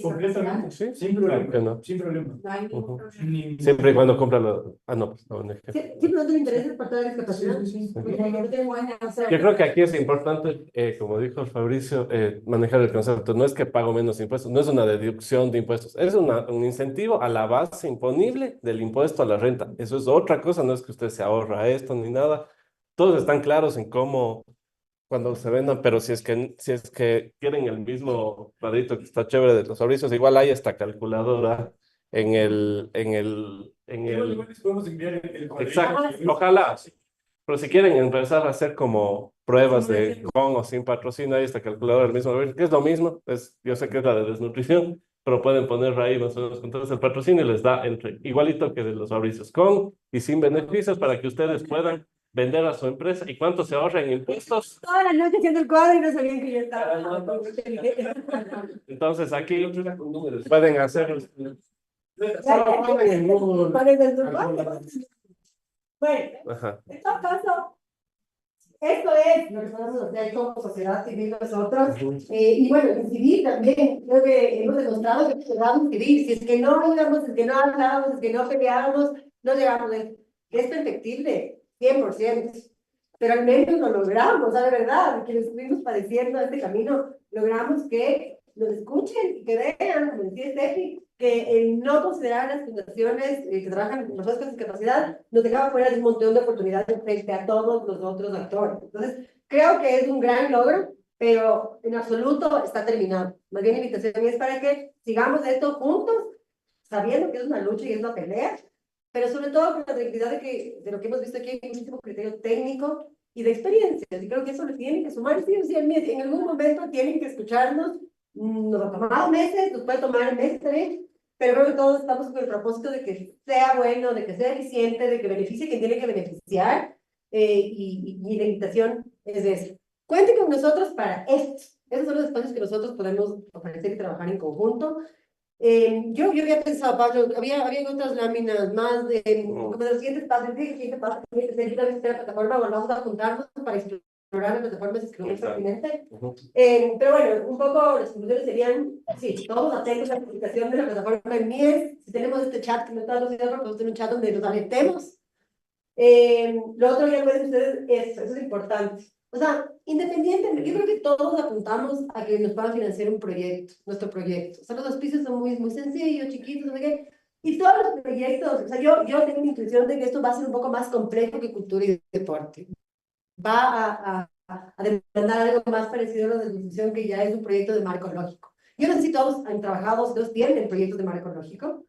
completamente, sí, sin problema. No. Sin problema. No hay ningún problema. Siempre y cuando cumpla lo... Ah, no, pues no, no. Siempre no te interesa por toda la discapacidad. Yo creo que aquí es importante, como dijo Fabricio, manejar el concepto. No es que pago menos impuestos, no es una deducción de impuestos, es un incentivo a la base imponible del impuesto a la renta. Eso es otra cosa, no es que usted se ahorra esto ni nada. Todos están claros en cómo, cuando se vendan, pero si es que quieren el mismo cuadrito que está chévere de los Fabricios, igual hay esta calculadora Igual les podemos enviar el cuadrito. Exacto, ojalá. Pero si quieren empezar a hacer como pruebas de con o sin patrocinio, hay esta calculadora del mismo, que es lo mismo, yo sé que es la de desnutrición, pero pueden poner ahí más o menos entonces el patrocinio y les da igualito que de los Fabricios, con y sin beneficios para que ustedes puedan vender a su empresa. ¿Y cuánto se ahorra en impuestos? Toda la noche haciendo el cuadro y no sabían que yo estaba. Entonces aquí pueden hacer... Solo ponen en Google. Bueno, Ajá. en todo caso, esto es lo que podemos hacer como sociedad civil nosotros. Y bueno, incidir también, creo que hemos demostrado que podemos incidir. Si es que no ayudamos, si es que no hablamos, si es que no peleamos, no llegamos. Es perfectible, 100%. Pero al menos lo logramos, de verdad, quienes estuvimos padeciendo este camino, logramos que nos escuchen y que vean, como decía Steffi, que el no considerar a las fundaciones que trabajan con personas con discapacidad nos dejaba fuera de un montón de oportunidades frente a todos los otros actores. Entonces, creo que es un gran logro, pero en absoluto está terminado. Más bien, la invitación es para que sigamos esto juntos, sabiendo que es una lucha y es una pelea, pero sobre todo con la tranquilidad de lo que hemos visto aquí, hay muchísimo criterio técnico y de experiencias, y creo que eso le tienen que sumar, sí, en algún momento tienen que escucharnos. Nos ha tomado meses, nos puede tomar meses también, pero creo que todos estamos con el propósito de que sea bueno, de que sea eficiente, de que beneficie quien tiene que beneficiar, y la invitación es eso. Cuenten con nosotros para esto. Esos son los espacios que nosotros podemos ofrecer y trabajar en conjunto. Yo había pensado, Pablo, había otras láminas más de, como de los siguientes pasos, el siguiente paso, la plataforma, volvamos a juntarnos para explorar las plataformas, es que es pertinente. Pero bueno, un poco las conclusiones serían, sí, todos atentos a la publicación de la plataforma en MIES, si tenemos este chat que no está asociado, podemos tener un chat donde nos alentemos. Lo otro ya lo ven ustedes, eso es importante. O sea, independientemente, yo creo que todos apuntamos a que nos puedan financiar un proyecto, nuestro proyecto. O sea, los auspicios son muy sencillos, chiquitos, no sé qué. Y todos los proyectos, o sea, yo tengo la intuición de que esto va a ser un poco más complejo que cultura y deporte. Va a demandar algo más parecido a la desnutrición, que ya es un proyecto de marco lógico. Yo no sé si todos han trabajado, si todos tienen proyectos de marco lógico.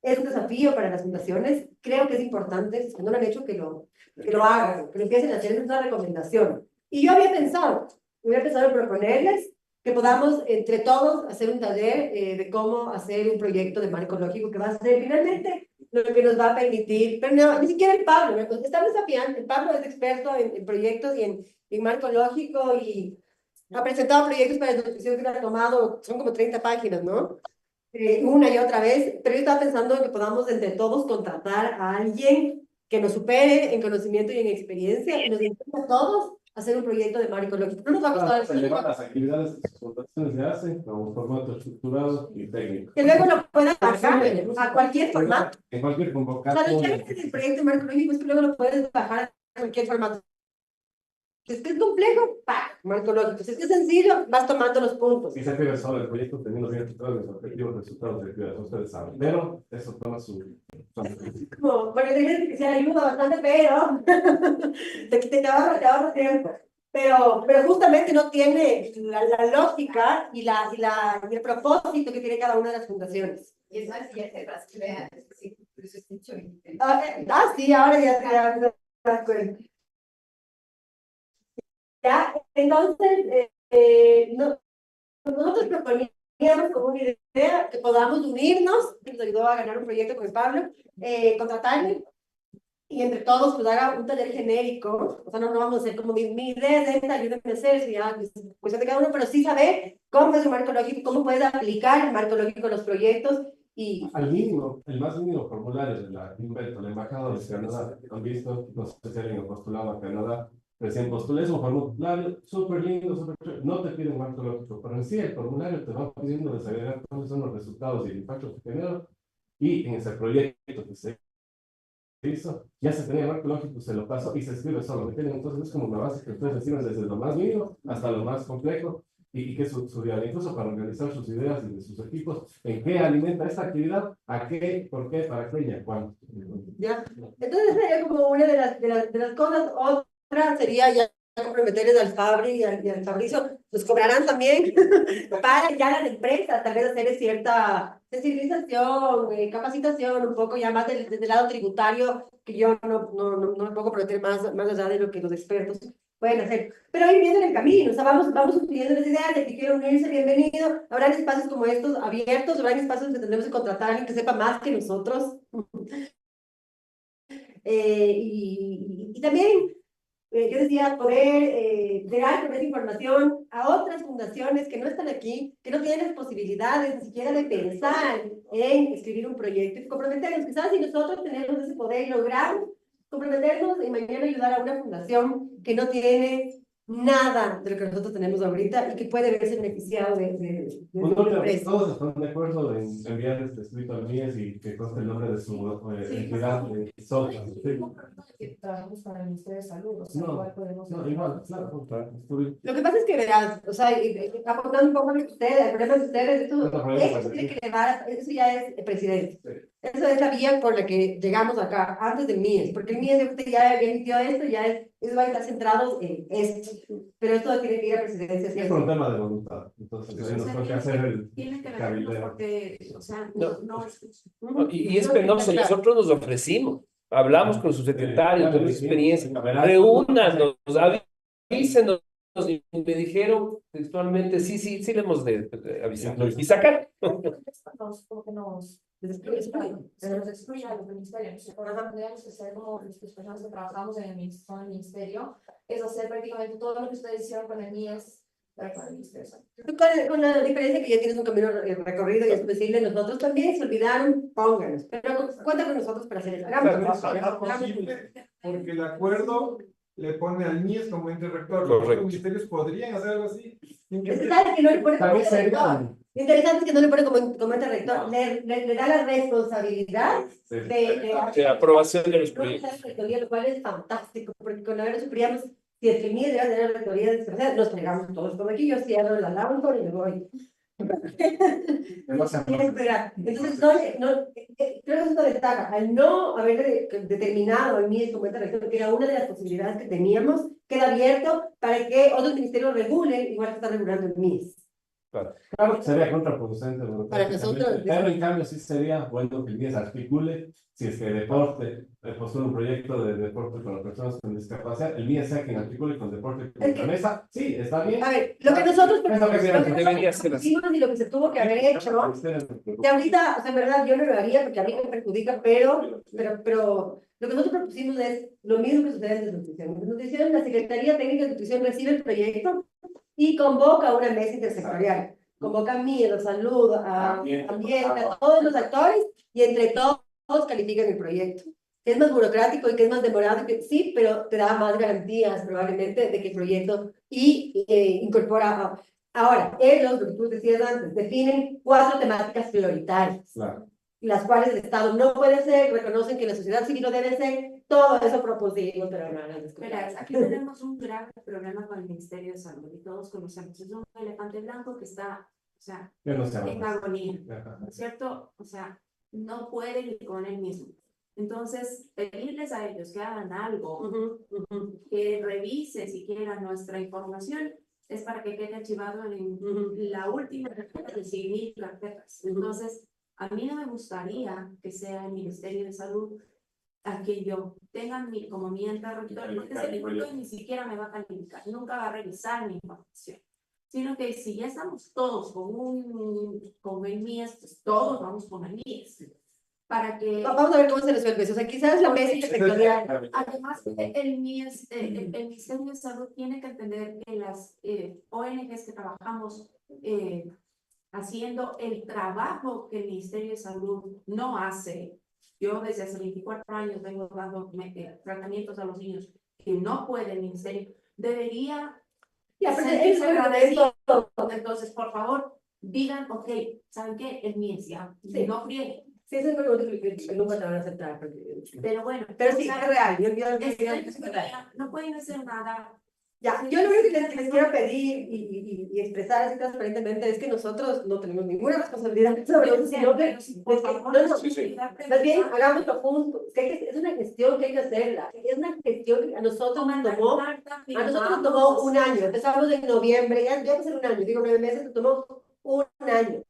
Es un desafío para las fundaciones. Creo que es importante, si no lo han hecho, que lo hagan, que lo empiecen a hacer. Es una recomendación. Y yo había pensado en proponerles que podamos entre todos hacer un taller de cómo hacer un proyecto de marco lógico que va a ser finalmente lo que nos va a permitir, pero no, ni siquiera el Pablo, estamos desafiando. El Pablo es experto en proyectos y en marco lógico y ha presentado proyectos para nutrición que le ha tomado, son como 30 páginas, ¿no? Una y otra vez, pero yo estaba pensando en que podamos entre todos contratar a alguien que nos supere en conocimiento y en experiencia y nos enseñe a todos a hacer un proyecto de marco lógico. No nos va a costar Se llevan las actividades de sus fundaciones se hacen con un formato estructurado y técnico. Que luego lo puedan bajar a cualquier formato. En cualquier O sea, convocatoria. lo chévere del proyecto de marco lógico es que luego lo puedes bajar a cualquier formato. Si es que es complejo, marco lógico. Si es que es sencillo, vas tomando los puntos. Y se pega solo el proyecto teniendo bien todos los objetivos, resultados de actividades, ustedes saben. Pero eso toma su... Bueno, la inteligencia artificial ayuda bastante, pero te ahorra tiempo. pero justamente no tiene la lógica y y el propósito que tiene cada una de las fundaciones. Y eso es ya te vas a crear, sí, por eso es dicho. Sí, ahora ya me das cuenta. Ya, entonces, nosotros proponíamos como una idea que podamos unirnos, que nos ayudó a ganar un proyecto con el Pablo, contratarme, y entre todos pues haga un taller genérico. O sea, no vamos a hacer como mi idea es esta, ayúdenme a hacer, si ya, pues, cuestión de cada uno, pero sí saber cómo es un marco lógico, cómo puedes aplicar el marco lógico en los proyectos. Y al mínimo, el más mínimo formulario de la embajada de Canadá, han visto, no sé si alguien ha postulado a Canadá, recién postulé, es un formulario súper lindo, súper chévere, no te piden marco lógico, pero en sí el formulario te va pidiendo desagregar cuáles son los resultados y el impacto que genera, y en ese proyecto que se hizo, ya se tenía marco lógico, se lo pasó y se escribe solo, entonces es como una base que ustedes reciben desde lo más mínimo hasta lo más complejo, y que su diálogo, incluso para organizar sus ideas y de sus equipos, en qué alimenta esta actividad, a qué, por qué, para qué y a cuándo. ya, entonces sería como una de las cosas. Otra sería ya comprometerles al Fabri y al Fabricio, pues cobrarán también para ya las empresas, tal vez hacer cierta sensibilización, capacitación, un poco ya más desde el lado tributario, que yo no me puedo prometer más allá de lo que los expertos pueden hacer. Pero ir viendo en el camino, o sea, vamos sugiriendo las ideas de que quiere unirse, bienvenido. Habrá espacios como estos abiertos, habrá espacios donde tendremos que contratar a alguien que sepa más que nosotros. Y también, yo decía, poder dar con esa información a otras fundaciones que no están aquí, que no tienen las posibilidades ni siquiera de pensar en escribir un proyecto y comprometernos. Quizás si nosotros tenemos ese poder y logramos comprometernos y mañana ayudar a una fundación que no tiene nada de lo que nosotros tenemos ahorita y que puede verse beneficiado de todos están de acuerdo en enviar este escrito al MIES y que conste el nombre de su entidad de software. Trabajamos para el Ministerio de Salud, o sea, No, igual podemos... no, igual, claro. Lo que pasa es que, verás, o sea, aportando un poco a lo que ustedes, el problema de ustedes, eso tiene que llevar, eso ya es el presidente. Esa es la vía por la que llegamos acá, antes del MIES, porque el MIES ya emitió esto, eso va a estar centrado en esto, pero esto tiene que ir a presidencia. Es un tema de voluntad, entonces ahí nos toca hacer el cabildeo. Porque, o sea, Y es penoso, nosotros nos ofrecimos, hablamos con su secretario, con su experiencia, reúnanos, avísenos, y me dijeron textualmente, sí le hemos de avisar y sacar. Porque nos excluye a los ministerios. Por ejemplo, tendríamos que ser como las personas que trabajamos en el ministerio, es hacer prácticamente todo lo que ustedes hicieron con el MIES, pero con el ministerio. Con la diferencia que ya tienes un camino recorrido y es posible, nosotros también se olvidaron, pónganos, pero cuenta con nosotros para hacer el porque el acuerdo le pone al MIES como ente rector. Los ministerios podrían hacer algo así. ¿Sabes que no le pone como ente rector? Lo interesante es que no le pone como ente rector, le da la responsabilidad de aprobación de los proyectos. Lo cual es fantástico, porque con la verdad supiríamos, si el MIES debe tener la rectoría de nos pegamos todos por aquí, yo cierro la lámpara y me voy. Entonces, creo que eso destaca, al no haber determinado el MIES como ente rector, que era una de las posibilidades que teníamos, queda abierto para que otros ministerios regulen, igual que está regulando el MIES. Claro que sería contraproducente. Para nosotros. Pero en cambio sí sería bueno que el MIES articule, si es que deporte, postula un proyecto de deporte con las personas con discapacidad, el MIES sea quien articule con deporte con la mesa, sí, está bien. A ver, lo que nosotros propusimos y lo que se tuvo que haber hecho, que ahorita, o sea, en verdad yo no lo haría porque a mí me perjudica, pero lo que nosotros propusimos es lo mismo que sucede en nutrición. En nutrición, la Secretaría Técnica de Nutrición recibe el proyecto y convoca a una mesa intersectorial. Convoca a mí, a salud, a ambiente, a todos los actores, y entre todos califican el proyecto. Es más burocrático y que es más demorado, sí, pero te da más garantías probablemente de que el proyecto incorpora. Ahora, ellos, lo que tú decías antes, definen 4 temáticas prioritarias. Claro. Las cuales el Estado no puede hacer, reconocen que la sociedad civil no debe ser, todo eso propusimos, pero no. Verás, aquí tenemos un grave problema con el Ministerio de Salud y todos conocemos, es un elefante blanco que está, o sea, en agonía, ¿no es cierto? O sea, no puede ni con él mismo. Entonces, pedirles a ellos que hagan algo, que que revise siquiera nuestra información, es para que quede archivado en la última de 100.000 carpetas. Entonces, a mí no me gustaría que sea el Ministerio de Salud aquello tengan como mi interruptor, porque ese interruptor ni siquiera me va a calificar, nunca va a revisar mi información. Sino que si ya estamos todos con el MIES, pues todos vamos con el MIES. Para que... Vamos a ver cómo se resuelve eso. O sea, quizás la mesa sectorial. Además, el MIES, el Ministerio de Salud tiene que entender que las ONGs que trabajamos haciendo el trabajo que el Ministerio de Salud no hace. Yo desde hace 24 años vengo dando tratamientos a los niños que no puede el Ministerio. Debería sentirse agradecido. Entonces, por favor, digan, ok, ¿saben qué? El MIES ya, no frieguen. Sí, eso es lo que nunca te van a aceptar. Pero bueno. Pero sí, es real. No pueden hacer nada. Ya, yo lo único que les quiero pedir y expresar así transparentemente es que nosotros no tenemos ninguna responsabilidad sobre eso, sino que, más bien, hagámoslo juntos. Es una gestión que hay que hacerla. Es una gestión que a nosotros nos tomó un año. Empezamos en noviembre, ya va a ser un año, digo 9 meses, nos tomó un año.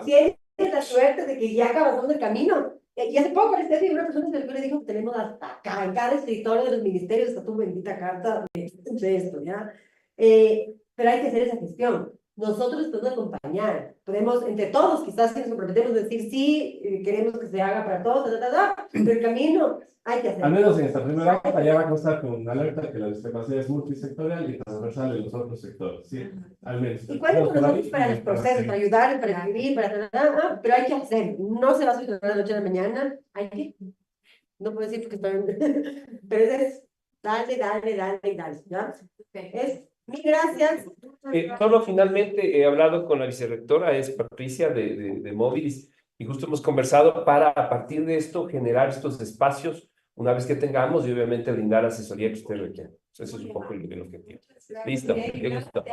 Tienes la suerte de que ya avanzamos el camino. Y hace poco una persona se le dijo que tenemos hasta acá, en cada escritorio de los ministerios está tu bendita carta de esto, ¿ya? Pero hay que hacer esa gestión. Nosotros podemos acompañar, podemos, entre todos, quizás si nos comprometemos a decir sí, queremos que se haga para todos, pero el camino hay que hacerlo. Al menos en esta primera etapa ya va a constar con una alerta que la discapacidad es multisectorial y transversal en los otros sectores, ¿sí? Al menos. Y cuenten con nosotros para los procesos, para ayudar, para escribir, pero hay que hacer, no se va a solucionar de la noche a la mañana, hay que, no puedo decir porque estoy, pero es dale, ¿ya? Es, mil gracias. Solo finalmente he hablado con la vicerrectora, es Patricia de Movilis, y justo hemos conversado para a partir de esto generar estos espacios una vez que tengamos y obviamente brindar asesoría que usted requiera. Eso es un poco el objetivo. Listo, qué gusto.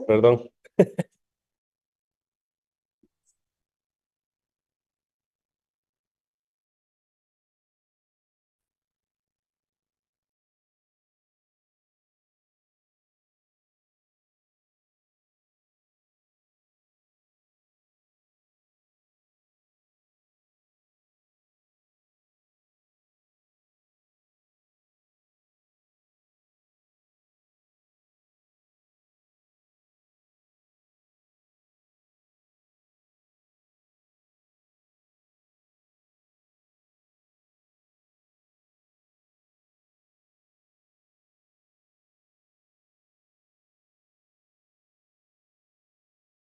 Perdón.